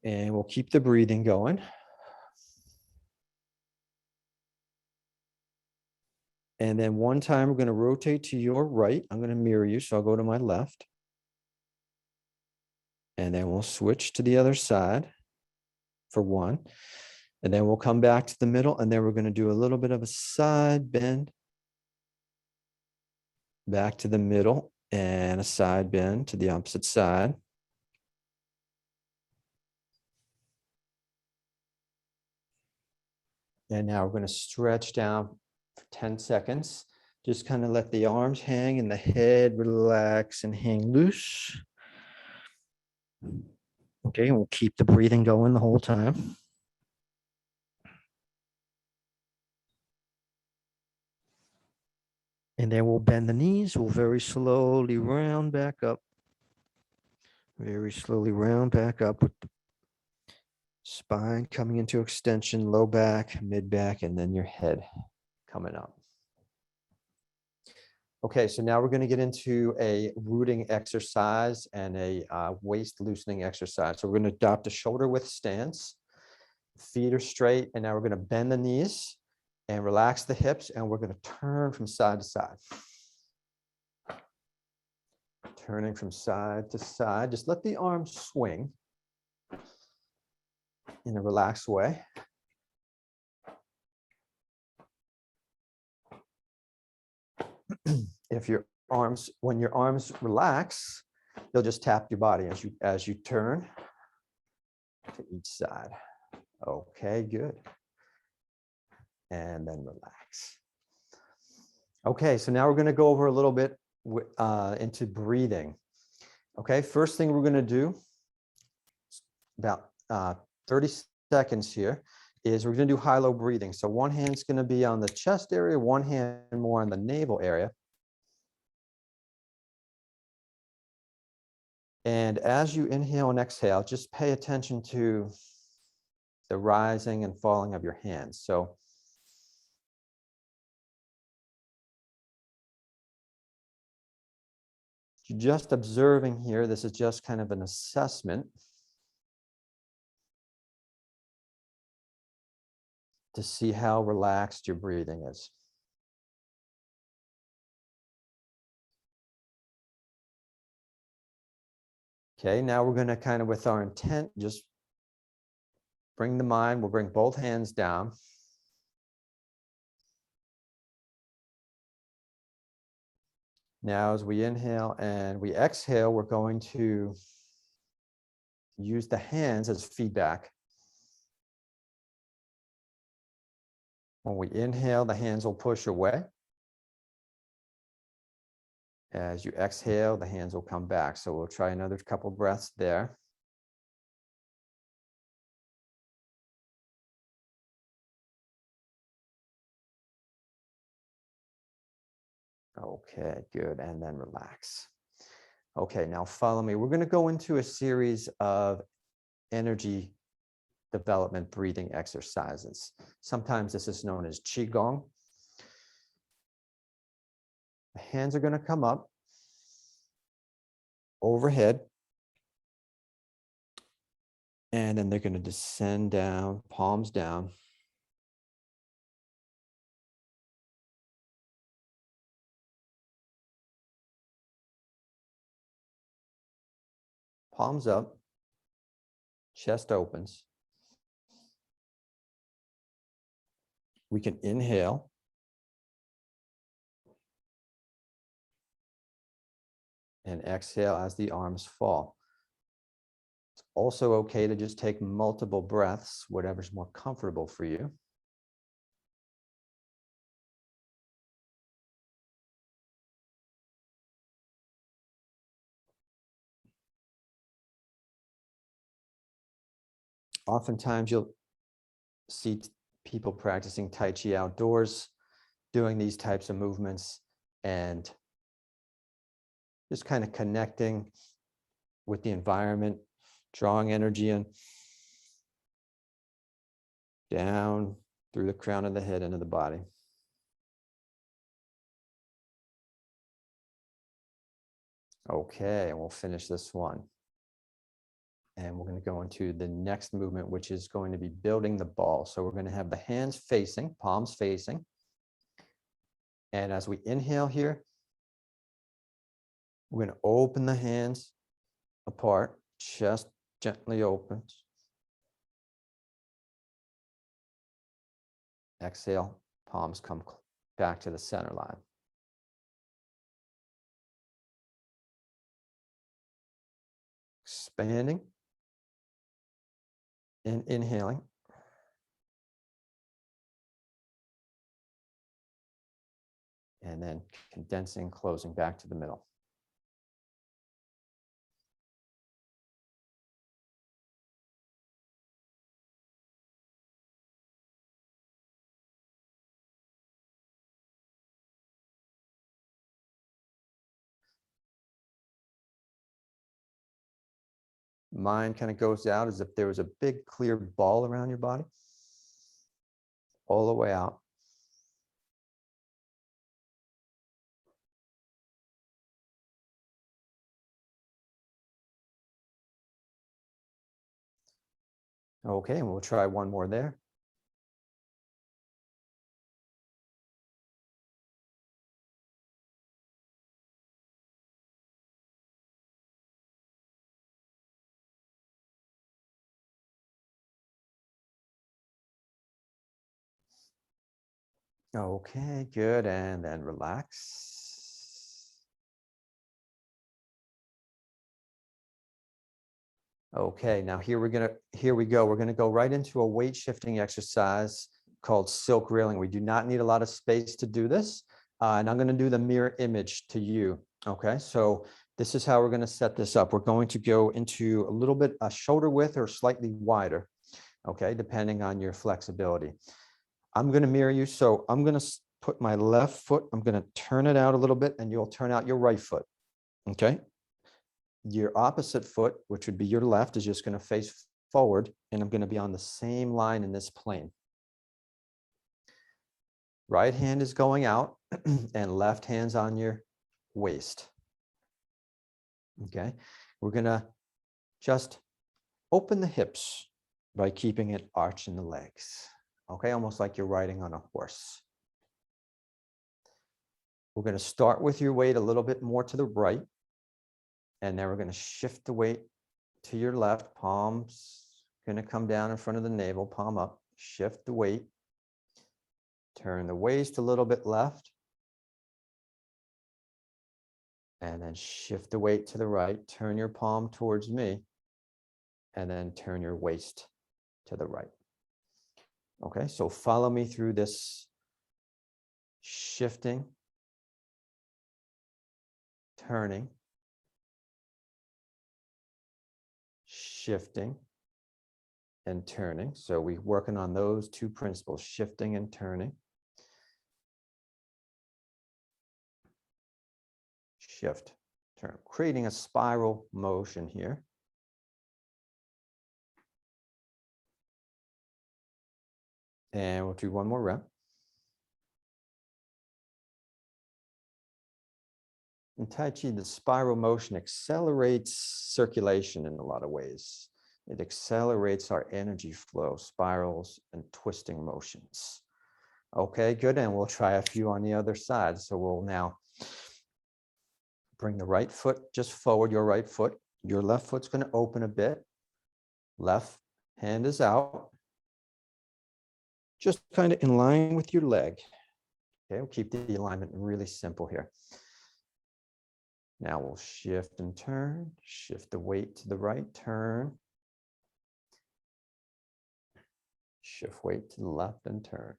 And we'll keep the breathing going. And then one time we're going to rotate to your right. I'm going to mirror you, so I'll go to my left. And then we'll switch to the other side for 1. And then we'll come back to the middle, and then we're going to do a little bit of a side bend. Back to the middle and a side bend to the opposite side. And now we're going to stretch down for 10 seconds. Just kind of let the arms hang and the head relax and hang loose. Okay, and we'll keep the breathing going the whole time. And then we'll bend the knees. We'll very slowly round back up. Very slowly round back up with the spine coming into extension, low back, mid back, and then your head coming up. Okay, so now we're going to get into a rooting exercise and a waist loosening exercise. So we're going to adopt a shoulder width stance. Feet are straight, and now we're going to bend the knees And relax the hips, and we're going to turn from side to side. Turning from side to side. Just let the arms swing in a relaxed way. If your arms, when your arms relax, they'll just tap your body as you turn to each side. Okay, good. And then relax. Okay, so now we're going to go over a little bit into breathing. Okay, first thing we're going to do, about 30 seconds here, is we're going to do high-low breathing. So one hand's going to be on the chest area, one hand more on the navel area. And as you inhale and exhale, just pay attention to the rising and falling of your hands. So just observing here, this is just kind of an assessment to see how relaxed your breathing is. Okay, now we're going to kind of, with our intent, just bring the mind, we'll bring both hands down. Now, as we inhale and we exhale, we're going to use the hands as feedback. When we inhale, the hands will push away. As you exhale, the hands will come back. So we'll try another couple breaths there. Okay, good. And then relax. Okay, now follow me. We're going to go into a series of energy development breathing exercises. Sometimes this is known as Qigong. The hands are going to come up overhead, and then they're going to descend down, palms down. Palms up, chest opens. We can inhale. And exhale as the arms fall. It's also okay to just take multiple breaths, whatever's more comfortable for you. Oftentimes you'll see people practicing Tai Chi outdoors, doing these types of movements and just kind of connecting with the environment, drawing energy in, down through the crown of the head into the body. Okay, and we'll finish this one. And we're going to go into the next movement, which is going to be building the ball. So we're going to have the hands facing, palms facing. And as we inhale here, we're going to open the hands apart, chest gently opens. Exhale, palms come back to the center line. Expanding and inhaling. And then condensing, closing back to the middle. Mind kind of goes out as if there was a big clear ball around your body, all the way out. Okay, and we'll try one more there. Okay, good. And then relax. Okay, now here we go. We're gonna go right into a weight shifting exercise called silk reeling. We do not need a lot of space to do this. And I'm gonna do the mirror image to you. Okay, so this is how we're gonna set this up. We're going to go into a little bit a shoulder width or slightly wider, okay, depending on your flexibility. I'm gonna mirror you. So I'm gonna put my left foot, I'm gonna turn it out a little bit and you'll turn out your right foot, okay? Your opposite foot, which would be your left, is just going to face forward, and I'm going to be on the same line in this plane. Right hand is going out, and left hand's on your waist. Okay, we're going to just open the hips by keeping it arched in the legs. Okay, almost like you're riding on a horse. We're going to start with your weight a little bit more to the right. And then we're going to shift the weight to your left. Palms going to come down in front of the navel, palm up. Shift the weight. Turn the waist a little bit left. And then shift the weight to the right. Turn your palm towards me. And then turn your waist to the right. Okay, so follow me through this shifting, turning, shifting, and turning. So we're working on those two principles, shifting and turning. Shift, turn, creating a spiral motion here. And we'll do one more rep. In Tai Chi, the spiral motion accelerates circulation in a lot of ways. It accelerates our energy flow, spirals and twisting motions. Okay, good. And we'll try a few on the other side. So we'll now bring the right foot just forward, your right foot. Your left foot's going to open a bit. Left hand is out. Just kind of in line with your leg. Okay, we'll keep the alignment really simple here. Now we'll shift and turn, shift the weight to the right, turn. Shift weight to the left and turn.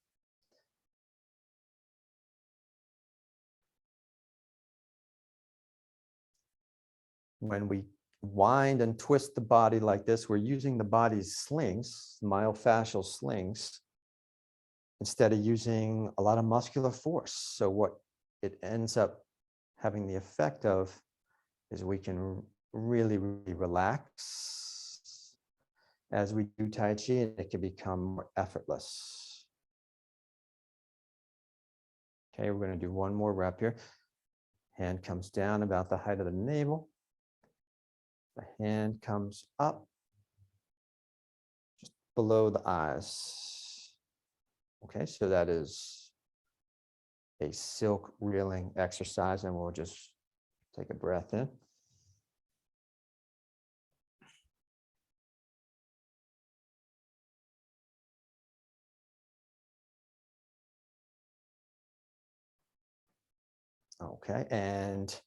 When we wind and twist the body like this, we're using the body's slings, myofascial slings, instead of using a lot of muscular force. So what it ends up having the effect of is we can really relax as we do Tai Chi, and it can become more effortless. Okay, we're going to do one more rep here. Hand comes down about the height of the navel. The hand comes up just below the eyes. Okay, so that is a silk reeling exercise, and we'll just take a breath in. Okay, and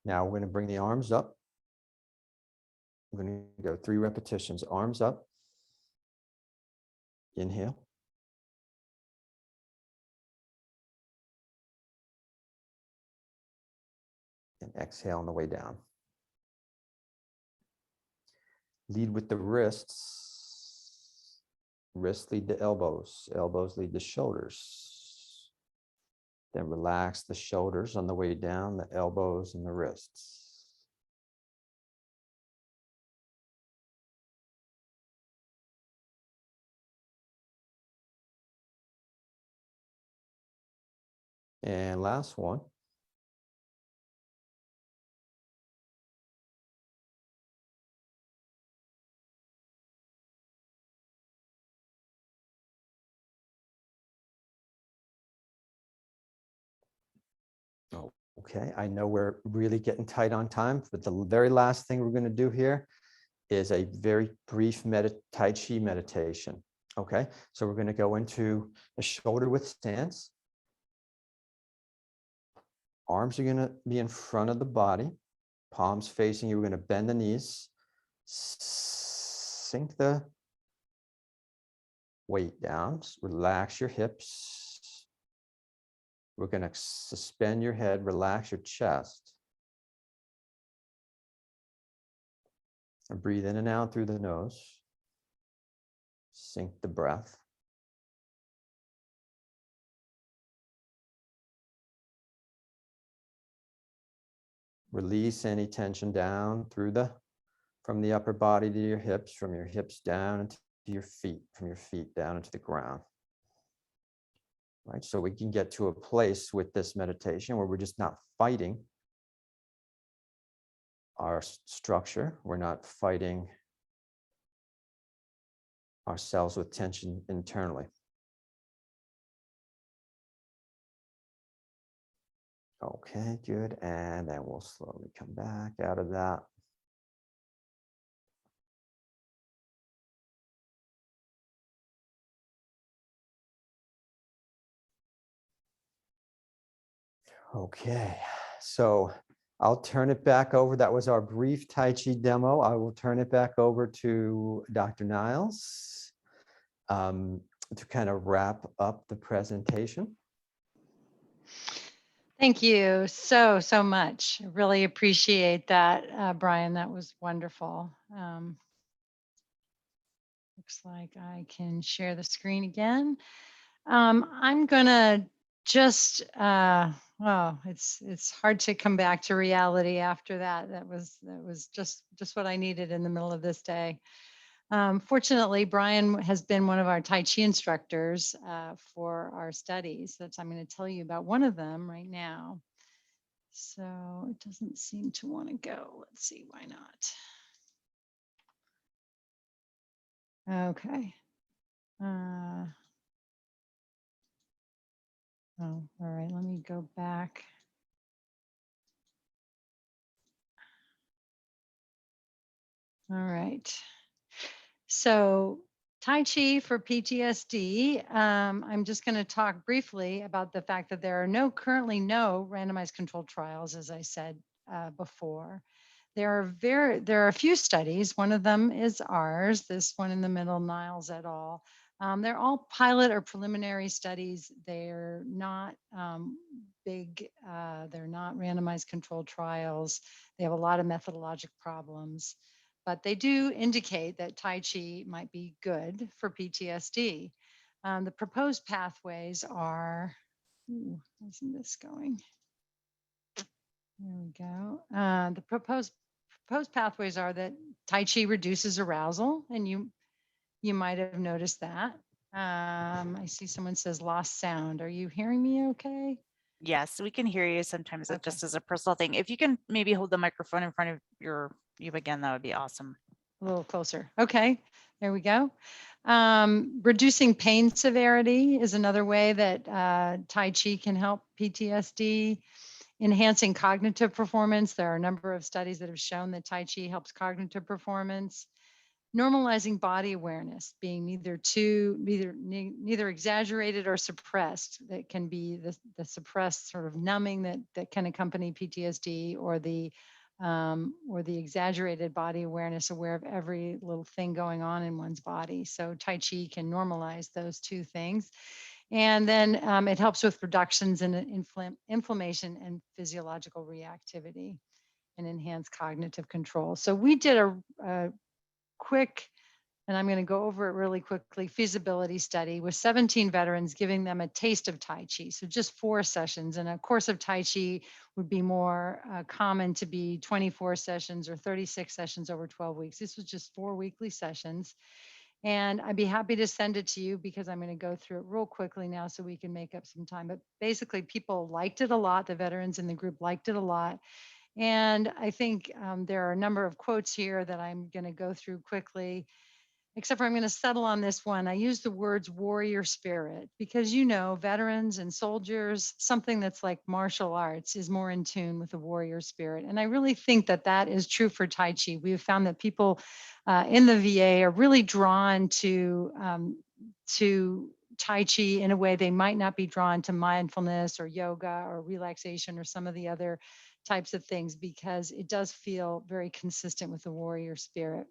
now we're going to bring the arms up. We're going to go 3 repetitions, arms up. Inhale. And exhale on the way down. Lead with the wrists. Wrists lead to elbows. Elbows lead to shoulders. Then relax the shoulders on the way down, the elbows and the wrists. And last one. Okay, I know we're really getting tight on time, but the very last thing we're going to do here is a very brief Tai Chi meditation. Okay, so we're going to go into a shoulder width stance. Arms are going to be in front of the body, palms facing you. We're going to bend the knees, sink the weight down, relax your hips. We're going to suspend your head, relax your chest. And breathe in and out through the nose. Sink the breath. Release any tension down from the upper body to your hips, from your hips down into your feet, from your feet down into the ground. Right, so we can get to a place with this meditation where we're just not fighting our structure. We're not fighting ourselves with tension internally. Okay, good. And then we'll slowly come back out of that. Okay, so I'll turn it back over. That was our brief Tai Chi demo. I will turn it back over to Dr. Niles to kind of wrap up the presentation.
Thank you so much. I really appreciate that, Brian. That was wonderful. Looks like I can share the screen again. I'm gonna just, well, it's hard to come back to reality after that. That was just what I needed in the middle of this day. Fortunately, Brian has been one of our Tai Chi instructors for our studies. I'm going to tell you about one of them right now. So it doesn't seem to want to go. Let's see, why not? Okay. Oh, all right, let me go back. All right. So Tai Chi for PTSD. I'm just going to talk briefly about the fact that there are currently no randomized controlled trials, as I said before. There are a few studies. One of them is ours, this one in the middle, Niles et al. They're all pilot or preliminary studies. They're not big, they're not randomized controlled trials. They have a lot of methodologic problems, but they do indicate that Tai Chi might be good for PTSD. The proposed pathways are, isn't this going? There we go. The proposed pathways are that Tai Chi reduces arousal, and you might have noticed that. I see someone says lost sound. Are you hearing me okay?
Yes, we can hear you. Sometimes it
Okay.
just is a personal thing. If you can maybe hold the microphone in front of you again, that would be awesome.
A little closer. Okay, there we go. Reducing pain severity is another way that Tai Chi can help PTSD. Enhancing cognitive performance. There are a number of studies that have shown that Tai Chi helps cognitive performance. Normalizing body awareness, being neither exaggerated or suppressed. That can be the suppressed sort of numbing that can accompany PTSD, or the exaggerated body awareness, aware of every little thing going on in one's body. So Tai Chi can normalize those two things. And then it helps with reductions in inflammation and physiological reactivity, and enhance cognitive control. So we did a quick, and I'm going to go over it really quickly, feasibility study with 17 veterans, giving them a taste of Tai Chi. So just 4 sessions, and a course of Tai Chi would be more common to be 24 sessions or 36 sessions over 12 weeks. This was just 4 weekly sessions. And I'd be happy to send it to you, because I'm going to go through it real quickly now so we can make up some time. But basically, people liked it a lot. The veterans in the group liked it a lot. And I think there are a number of quotes here that I'm going to go through quickly, except for I'm going to settle on this one. I use the words warrior spirit because, veterans and soldiers, something that's like martial arts is more in tune with the warrior spirit. And I really think that that is true for Tai Chi. We've found that people in the VA are really drawn to to Tai Chi in a way they might not be drawn to mindfulness or yoga or relaxation or some of the other types of things, because it does feel very consistent with the warrior spirit.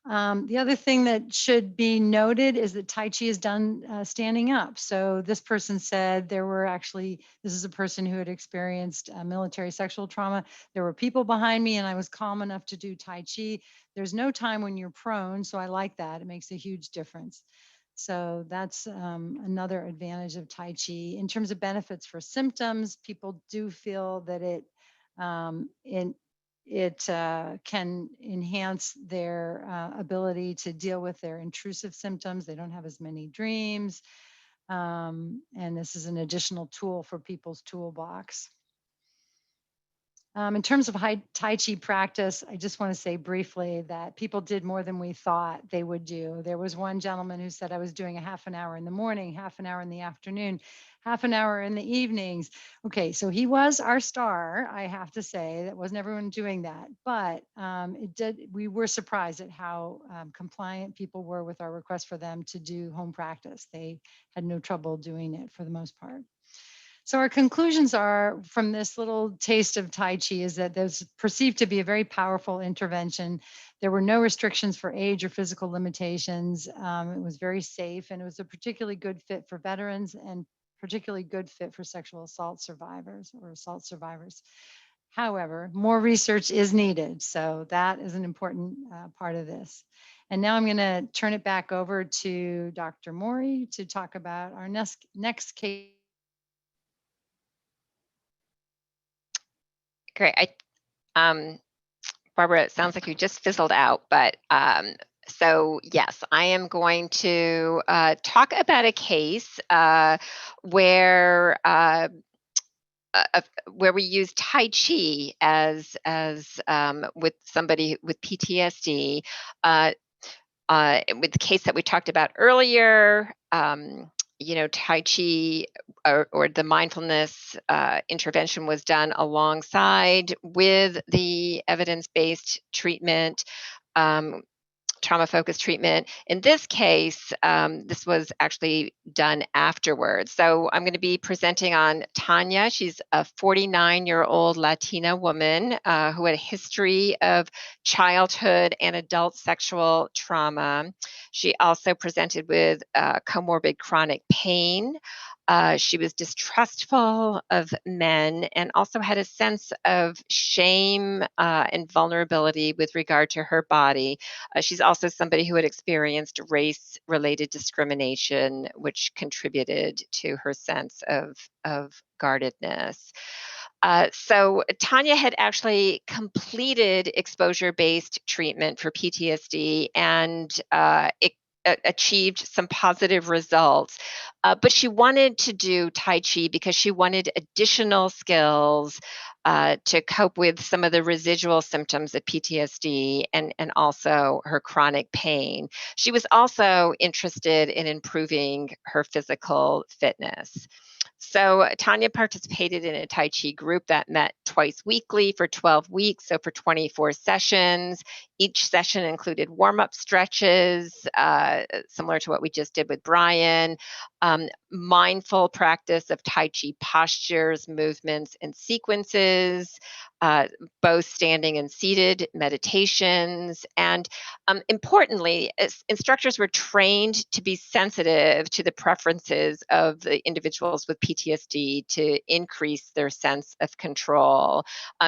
The other thing that should be noted is that Tai Chi is done standing up. So this person said there were actually, this is a person who had experienced military sexual trauma. There were people behind me and I was calm enough to do Tai Chi. There's no time when you're prone, so I like that. It makes a huge difference. So that's another advantage of Tai Chi. In terms of benefits for symptoms, people do feel that it can enhance their ability to deal with their intrusive symptoms. They don't have as many dreams. And this is an additional tool for people's toolbox. In terms of Tai Chi practice, I just want to say briefly that people did more than we thought they would do. There was one gentleman who said I was doing a half an hour in the morning, half an hour in the afternoon, half an hour in the evenings. Okay, so he was our star, I have to say. That wasn't everyone doing that, but we were surprised at how compliant people were with our request for them to do home practice. They had no trouble doing it for the most part. So our conclusions are from this little taste of Tai Chi is that there's perceived to be a very powerful intervention. There were no restrictions for age or physical limitations. It was very safe, and it was a particularly good fit for veterans and particularly good fit for sexual assault survivors or assault survivors. However, more research is needed. So that is an important part of this. And now I'm going to turn it back over to Dr. Mori to talk about our next case.
Great. Barbara, it sounds like you just fizzled out, but so yes, I am going to talk about a case where we use Tai Chi as with somebody with PTSD. With the case that we talked about earlier, Tai Chi or the mindfulness intervention was done alongside with the evidence-based treatment, trauma-focused treatment. In this case, this was actually done afterwards. So I'm going to be presenting on Tanya. She's a 49-year-old Latina woman who had a history of childhood and adult sexual trauma. She also presented with comorbid chronic pain. She was distrustful of men and also had a sense of shame and vulnerability with regard to her body. She's also somebody who had experienced race-related discrimination, which contributed to her sense of guardedness. So Tanya had actually completed exposure-based treatment for PTSD, and it achieved some positive results. But she wanted to do Tai Chi because she wanted additional skills to cope with some of the residual symptoms of PTSD and also her chronic pain. She was also interested in improving her physical fitness. So Tanya participated in a Tai Chi group that met twice weekly for 12 weeks, so for 24 sessions. Each session included warm-up stretches, similar to what we just did with Brian, mindful practice of Tai Chi postures, movements, and sequences, both standing and seated meditations. And importantly, instructors were trained to be sensitive to the preferences of the individuals with PTSD to increase their sense of control.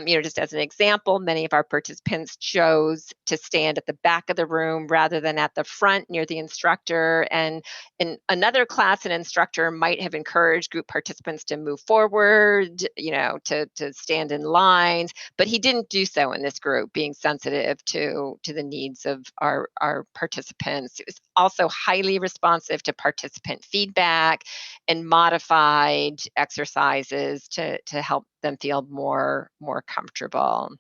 Just as an example, many of our participants chose to stand at the back of the room rather than at the front near the instructor. And in another class, an instructor might have encouraged group participants to move forward, to stand in lines, but he didn't do so in this group, being sensitive to the needs of our participants. It was also highly responsive to participant feedback and modified exercises to help them feel more comfortable.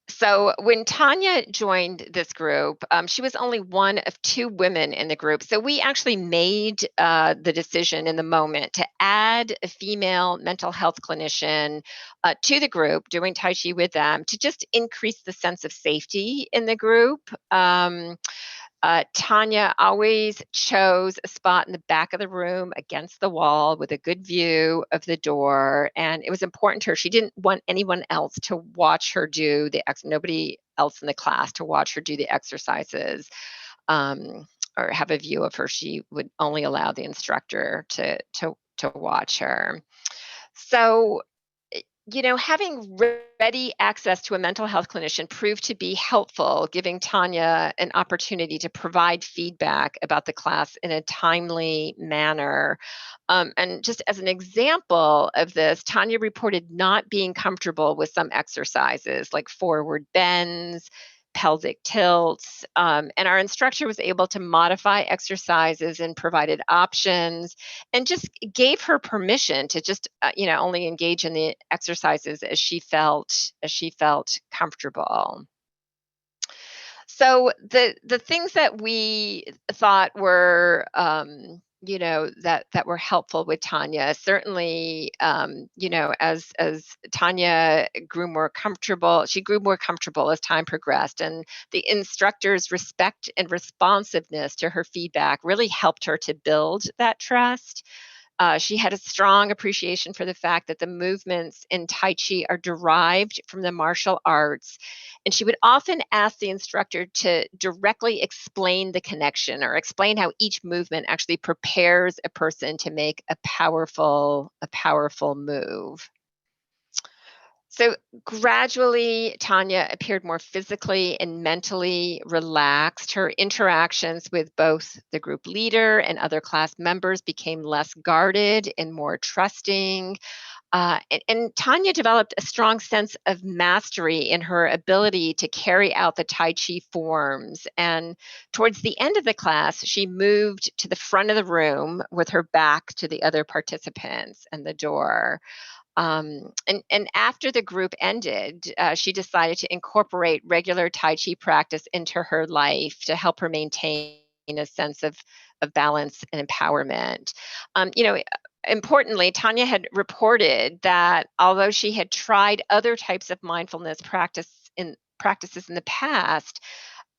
So when Tanya joined this group, she was only one of 2 women in the group. So we actually made the decision in the moment to add a female mental health clinician to the group, doing Tai Chi with them, to just increase the sense of safety in the group. Tanya always chose a spot in the back of the room against the wall with a good view of the door. And it was important to her. She didn't want anyone else to watch her do nobody else in the class to watch her do the exercises, or have a view of her. She would only allow the instructor to watch her. So, having ready access to a mental health clinician proved to be helpful, giving Tanya an opportunity to provide feedback about the class in a timely manner. And just as an example of this, Tanya reported not being comfortable with some exercises like forward bends, pelvic tilts, and our instructor was able to modify exercises and provided options and just gave her permission to just only engage in the exercises as she felt comfortable. So the things that we thought were that were helpful with Tanya, certainly, as Tanya grew more comfortable, she grew more comfortable as time progressed, and the instructor's respect and responsiveness to her feedback really helped her to build that trust. She had a strong appreciation for the fact that the movements in Tai Chi are derived from the martial arts. And she would often ask the instructor to directly explain the connection or explain how each movement actually prepares a person to make a powerful move. So gradually, Tanya appeared more physically and mentally relaxed. Her interactions with both the group leader and other class members became less guarded and more trusting. And Tanya developed a strong sense of mastery in her ability to carry out the Tai Chi forms. And towards the end of the class, she moved to the front of the room with her back to the other participants and the door. And after the group ended, she decided to incorporate regular Tai Chi practice into her life to help her maintain a sense of balance and empowerment. Importantly, Tanya had reported that although she had tried other types of mindfulness practices in the past,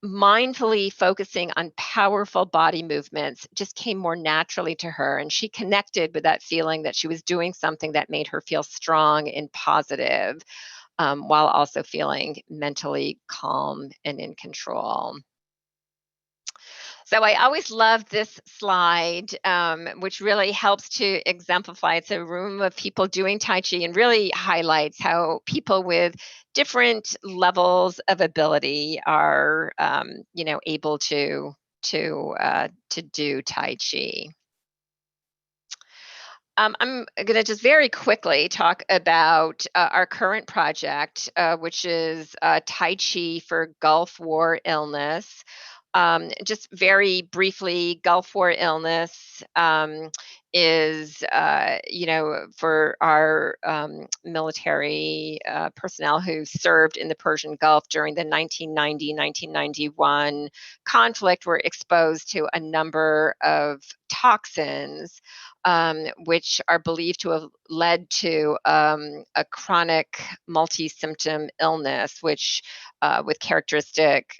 mindfully focusing on powerful body movements just came more naturally to her. And she connected with that feeling that she was doing something that made her feel strong and positive, while also feeling mentally calm and in control. So I always love this slide, which really helps to exemplify. It's a room of people doing Tai Chi and really highlights how people with different levels of ability are, able to do Tai Chi. I'm going to just very quickly talk about our current project, which is Tai Chi for Gulf War illness. Just very briefly, Gulf War illness is, for our military personnel who served in the Persian Gulf during the 1990-1991 conflict, were exposed to a number of toxins, which are believed to have led to a chronic multi-symptom illness, which with characteristic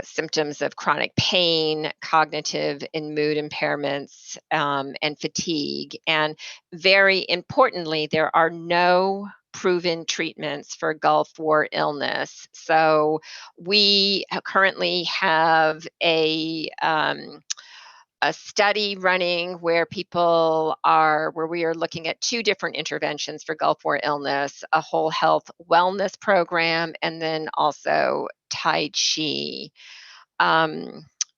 symptoms of chronic pain, cognitive and mood impairments, and fatigue. And very importantly, there are no proven treatments for Gulf War illness. So we currently have a study running where we are looking at two different interventions for Gulf War illness, a whole health wellness program, and then also Tai Chi.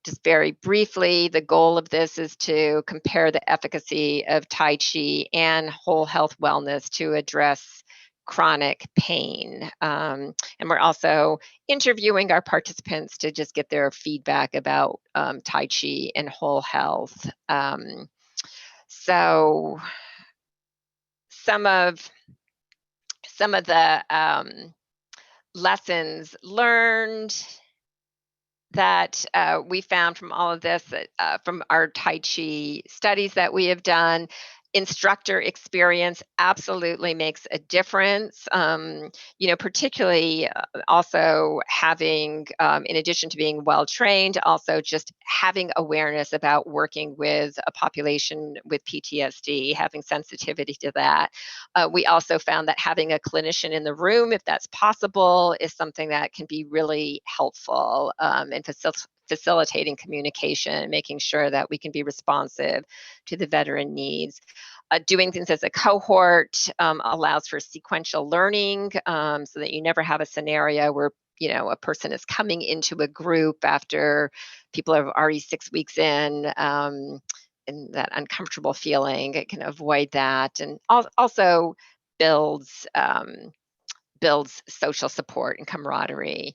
Just very briefly, the goal of this is to compare the efficacy of Tai Chi and whole health wellness to address chronic pain. And we're also interviewing our participants to just get their feedback about Tai Chi and whole health. So some of the lessons learned that we found from all of this, from our Tai Chi studies that we have done, Instructor experience absolutely makes a difference. Particularly also having, in addition to being well trained, also just having awareness about working with a population with PTSD, having sensitivity to that. We also found that having a clinician in the room, if that's possible, is something that can be really helpful in facilitating communication, making sure that we can be responsive to the veteran needs. Doing things as a cohort allows for sequential learning, so that you never have a scenario where a person is coming into a group after people are already 6 weeks in, and that uncomfortable feeling. It can avoid that, and also builds social support and camaraderie.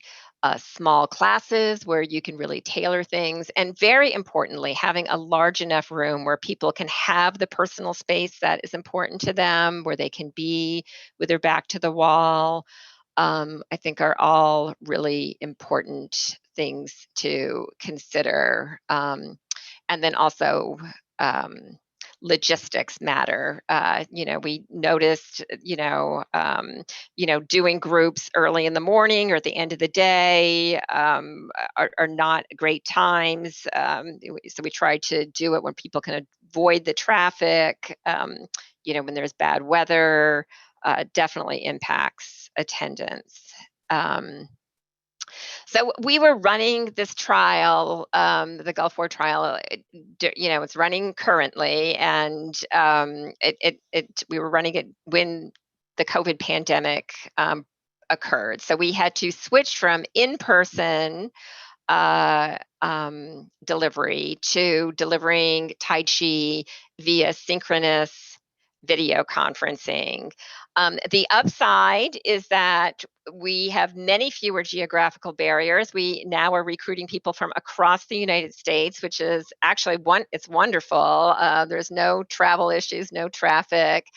Small classes where you can really tailor things, and very importantly, having a large enough room where people can have the personal space that is important to them, where they can be with their back to the wall, I think are all really important things to consider. And then also, logistics matter. We noticed, doing groups early in the morning or at the end of the day are not great times. So we try to do it when people can avoid the traffic. When there's bad weather, definitely impacts attendance. So we were running this trial, the Gulf War trial. It's running currently, and we were running it when the COVID pandemic occurred. So we had to switch from in-person delivery to delivering Tai Chi via synchronous video conferencing. The upside is that we have many fewer geographical barriers. We now are recruiting people from across the United States, which is actually it's wonderful. There's no travel issues, no traffic.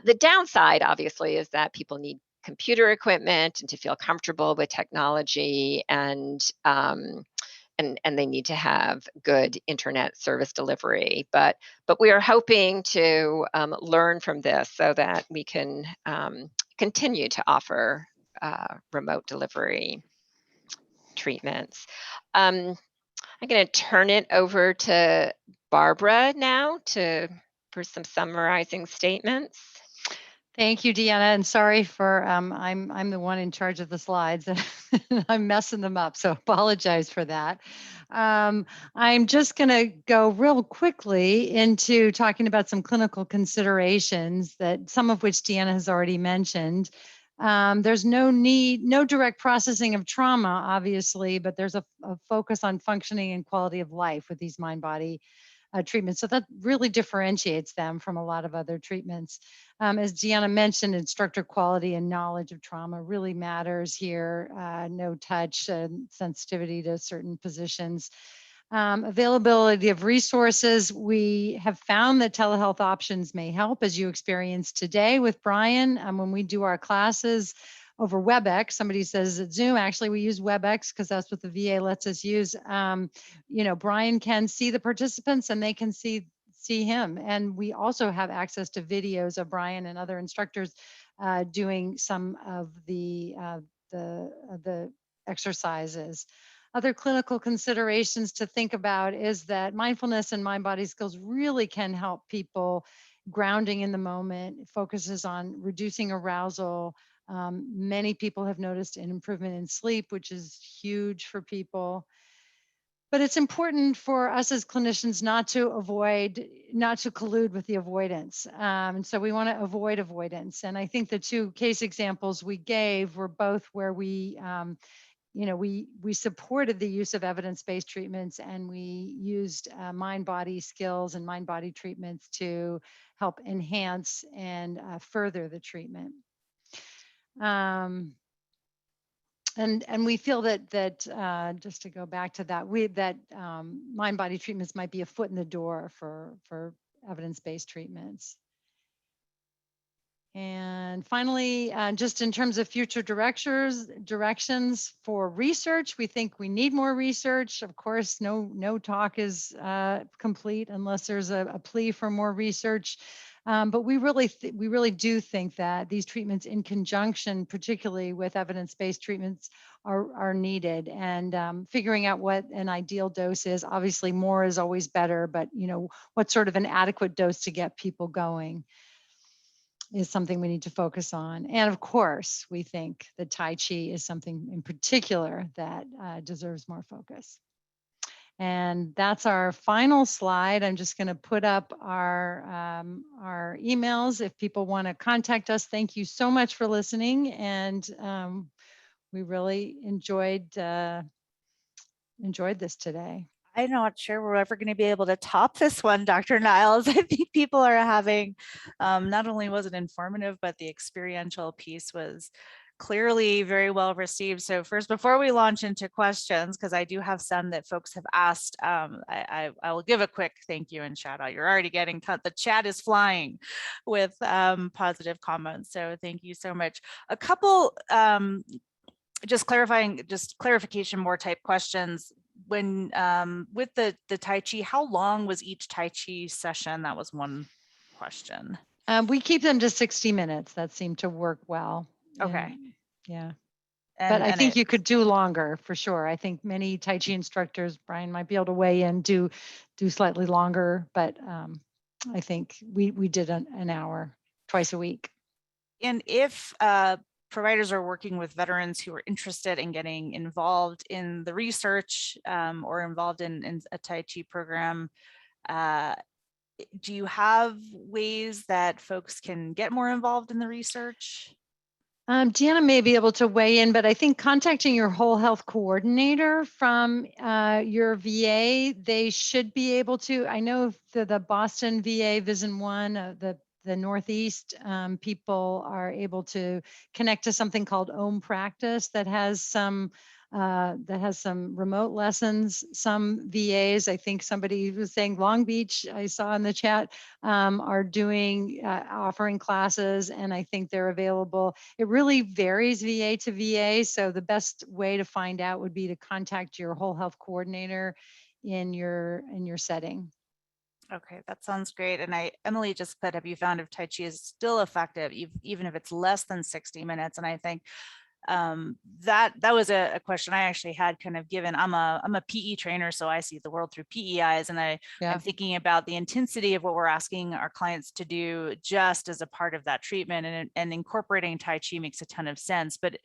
The downside, obviously, is that people need computer equipment and to feel comfortable with technology, and they need to have good internet service delivery. But we are hoping to learn from this so that we can continue to offer remote delivery treatments. I'm going to turn it over to Barbara now for some summarizing statements.
Thank you, Deanna, and sorry for I'm the one in charge of the slides and I'm messing them up, so apologize for that. I'm just going to go real quickly into talking about some clinical considerations, that some of which Deanna has already mentioned. There's no direct processing of trauma, obviously, but there's a focus on functioning and quality of life with these mind-body treatments. So that really differentiates them from a lot of other treatments. As Deanna mentioned, instructor quality and knowledge of trauma really matters here. No touch, sensitivity to certain positions. Availability of resources. We have found that telehealth options may help, as you experienced today with Brian. When we do our classes over WebEx, somebody says at Zoom, actually we use WebEx because that's what the VA lets us use. Brian can see the participants and they can see him. And we also have access to videos of Brian and other instructors doing some of the exercises. Other clinical considerations to think about is that mindfulness and mind-body skills really can help people grounding in the moment. It focuses on reducing arousal. Many people have noticed an improvement in sleep, which is huge for people. But it's important for us as clinicians not to collude with the avoidance. And so we want to avoid avoidance. And I think the two case examples we gave were both where we supported the use of evidence-based treatments, and we used mind-body skills and mind-body treatments to help enhance and further the treatment. And we feel that just to go back to that, mind-body treatments might be a foot in the door for evidence-based treatments. And finally, just in terms of future directions for research, we think we need more research. Of course, no talk is complete unless there's a plea for more research. But we really do think that these treatments in conjunction, particularly with evidence-based treatments, are needed. And figuring out what an ideal dose is, obviously more is always better, but what sort of an adequate dose to get people going is something we need to focus on. And of course, we think that Tai Chi is something in particular that deserves more focus. And that's our final slide. I'm just going to put up our emails if people want to contact us. Thank you so much for listening, and we really enjoyed this today.
I'm not sure we're ever going to be able to top this one, Dr. Niles. I think people are having, not only was it informative, but the experiential piece was clearly very well received. So first, before we launch into questions, because I do have some that folks have asked, I will give a quick thank you and shout out. You're already getting cut. The chat is flying with positive comments. So thank you so much. A couple just clarification more type questions. When with the Tai Chi, how long was each Tai Chi session? That was one question.
We keep them to 60 minutes. That seemed to work well.
Okay.
Yeah.
And,
but I think you could do longer for sure. I think many Tai Chi instructors, Brian might be able to weigh in, do slightly longer, but I think we did an hour twice a week.
And if providers are working with veterans who are interested in getting involved in the research or involved in a Tai Chi program, do you have ways that folks can get more involved in the research?
Deanna may be able to weigh in, but I think contacting your whole health coordinator from your VA, they should be able to. I know the Boston VA Vision One, the Northeast people are able to connect to something called Om Practice that has some remote lessons. Some VAs, I think somebody was saying Long Beach, I saw in the chat, are doing offering classes, and I think they're available. It really varies VA to VA, so the best way to find out would be to contact your whole health coordinator in your setting.
Okay, that sounds great. And Emily just put, have you found if Tai Chi is still effective, even if it's less than 60 minutes? And I think that was a question I actually had kind of given. I'm a PE trainer, so I see the world through PE eyes, and I'm thinking about the intensity of what we're asking our clients to do just as a part of that treatment, and incorporating Tai Chi makes a ton of sense. But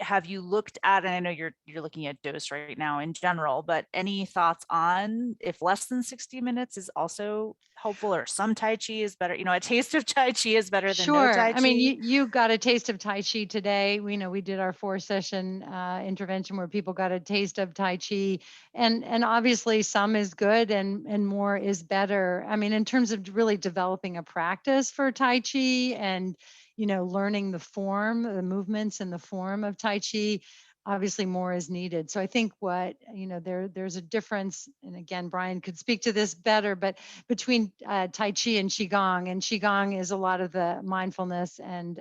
have you looked at, and I know you're looking at dose right now in general, but any thoughts on if less than 60 minutes is also helpful, or some Tai Chi is better? A taste of Tai Chi is better than no Tai Chi.
I mean, you got a taste of Tai Chi today. We did our 4-session intervention where people got a taste of Tai Chi, and obviously some is good and more is better. I mean, in terms of really developing a practice for Tai Chi and learning the form, the movements and the form of Tai Chi, obviously more is needed. So I think there's a difference, and again, Brian could speak to this better, but between Tai Chi and Qigong, and Qigong is a lot of the mindfulness and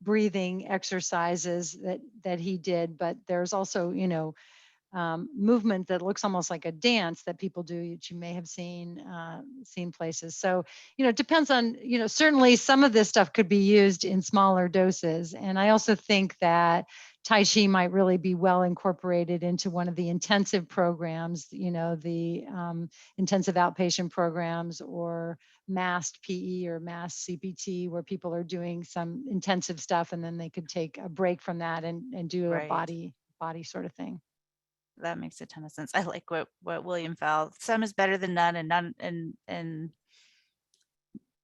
breathing exercises that he did, but there's also movement that looks almost like a dance that people do that you may have seen places. So it depends on, certainly some of this stuff could be used in smaller doses. And I also think that Tai Chi might really be well incorporated into one of the intensive programs, the intensive outpatient programs, or massed PE or mass CPT, where people are doing some intensive stuff and then they could take a break from that and do a body sort of thing.
That makes a ton of sense. I like what William found. Some is better than none, and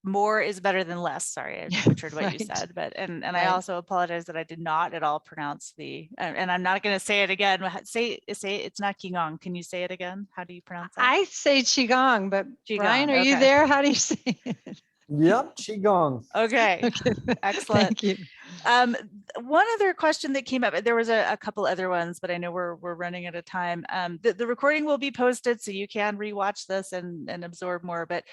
more is better than less. Sorry, I butchered what you said, but and I also apologize that I did not at all pronounce the, and I'm not going to say it again. Say it's not Qigong. Can you say it again? How do you pronounce that?
I say Qigong, but Qigong, Brian, are you there? How do you say it?
Yep, Qigong.
Okay. Excellent.
Thank you.
One other question that came up, there was a couple other ones, but I know we're running out of time. The recording will be posted, so you can rewatch this and absorb more. But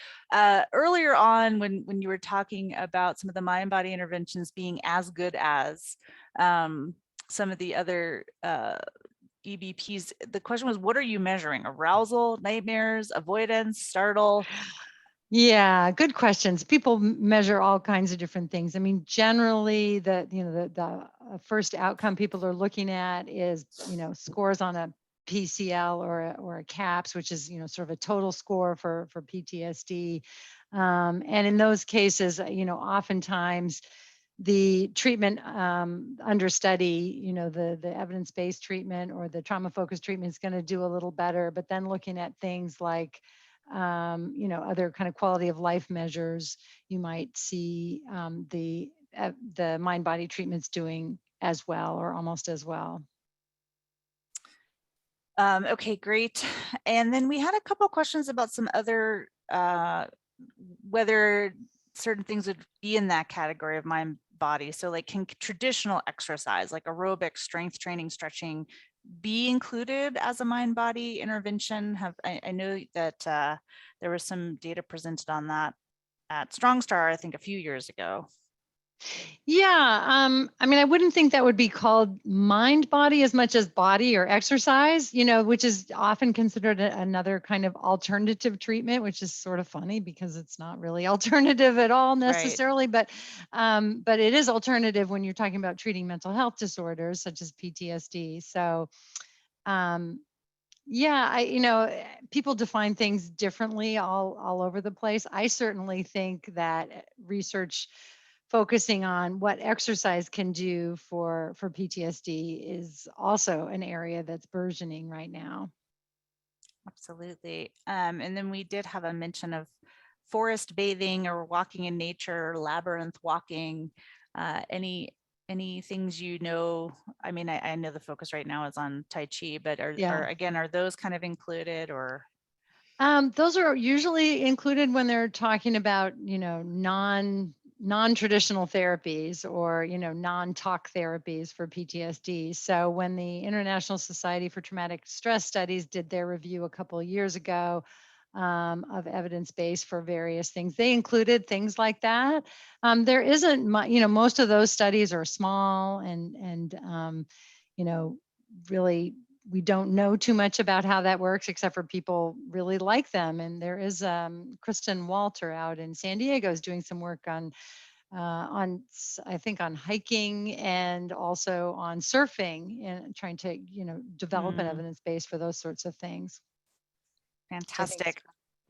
earlier on, when you were talking about some of the mind-body interventions being as good as some of the other EBPs, the question was, what are you measuring? Arousal, nightmares, avoidance, startle?
Yeah, good questions. People measure all kinds of different things. I mean, generally, the first outcome people are looking at is, scores on a PCL or a CAPS, which is, sort of a total score for PTSD. And in those cases, oftentimes the treatment under study, the evidence-based treatment or the trauma-focused treatment is going to do a little better. But then looking at things like other kind of quality of life measures, you might see the mind body treatments doing as well or almost as well.
Okay, great. And then we had a couple questions about some other, whether certain things would be in that category of mind body. So like, can traditional exercise like aerobic, strength training, stretching be included as a mind body intervention? I know that there was some data presented on that at Strong Star, I think a few years ago.
Yeah, I mean, I wouldn't think that would be called mind body as much as body or exercise, which is often considered another kind of alternative treatment, which is sort of funny because it's not really alternative at all necessarily, but it is alternative when you're talking about treating mental health disorders such as PTSD. So, yeah, people define things differently all over the place. I certainly think that research focusing on what exercise can do for PTSD is also an area that's burgeoning right now.
Absolutely. And then we did have a mention of forest bathing or walking in nature, labyrinth walking. Any things I mean, I know the focus right now is on Tai Chi, but are those kind of included or?
Those are usually included when they're talking about, non-traditional therapies or, non-talk therapies for PTSD. So when the International Society for Traumatic Stress Studies did their review a couple of years ago of evidence-based for various things, they included things like that. There isn't much, most of those studies are small and really we don't know too much about how that works, except for people really like them. And there is Kristen Walter out in San Diego is doing some work on I think on hiking and also on surfing and trying to develop an evidence base for those sorts of things.
Fantastic.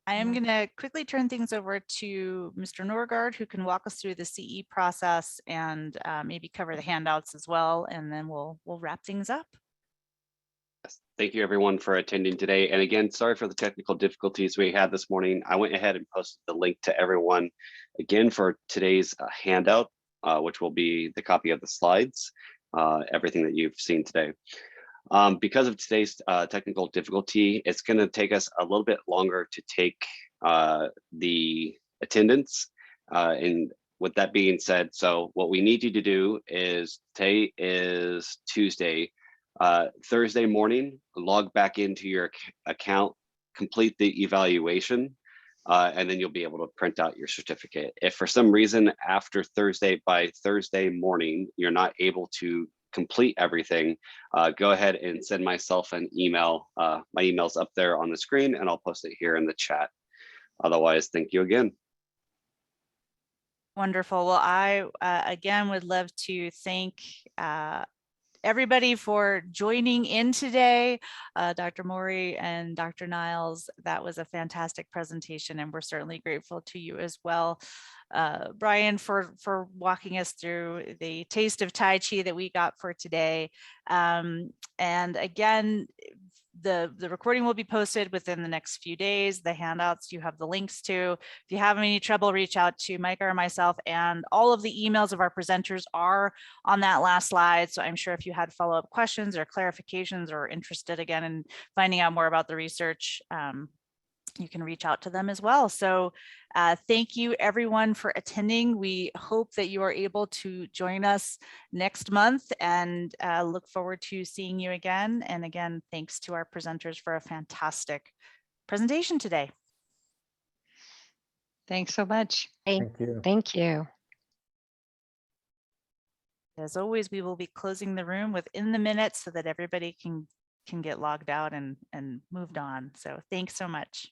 I am going to quickly turn things over to Mr. Norgard, who can walk us through the CE process and maybe cover the handouts as well, and then we'll wrap things up.
Thank you everyone for attending today. And again, sorry for the technical difficulties we had this morning. I went ahead and posted the link to everyone again for today's handout, which will be the copy of the slides, everything that you've seen today. Because of today's technical difficulty, it's going to take us a little bit longer to take the attendance. And with that being said, so what we need you to do is today is Tuesday. Thursday morning, log back into your account, complete the evaluation, and then you'll be able to print out your certificate. If for some reason by Thursday morning, you're not able to complete everything, go ahead and send myself an email. My email's up there on the screen and I'll post it here in the chat. Otherwise, thank you again.
Wonderful. Well, I again would love to thank everybody for joining in today. Dr. Mori and Dr. Niles, that was a fantastic presentation and we're certainly grateful to you as well. Brian, for walking us through the taste of Tai Chi that we got for today. And again, the recording will be posted within the next few days. The handouts you have the links to. If you have any trouble, reach out to Micah or myself, and all of the emails of our presenters are on that last slide. So I'm sure if you had follow-up questions or clarifications or interested again in finding out more about the research, you can reach out to them as well. So thank you everyone for attending. We hope that you are able to join us next month and look forward to seeing you again. And again, thanks to our presenters for a fantastic presentation today.
Thanks so much.
Thank you.
Thank you.
As always, we will be closing the room within the minutes so that everybody can get logged out and moved on. So thanks so much.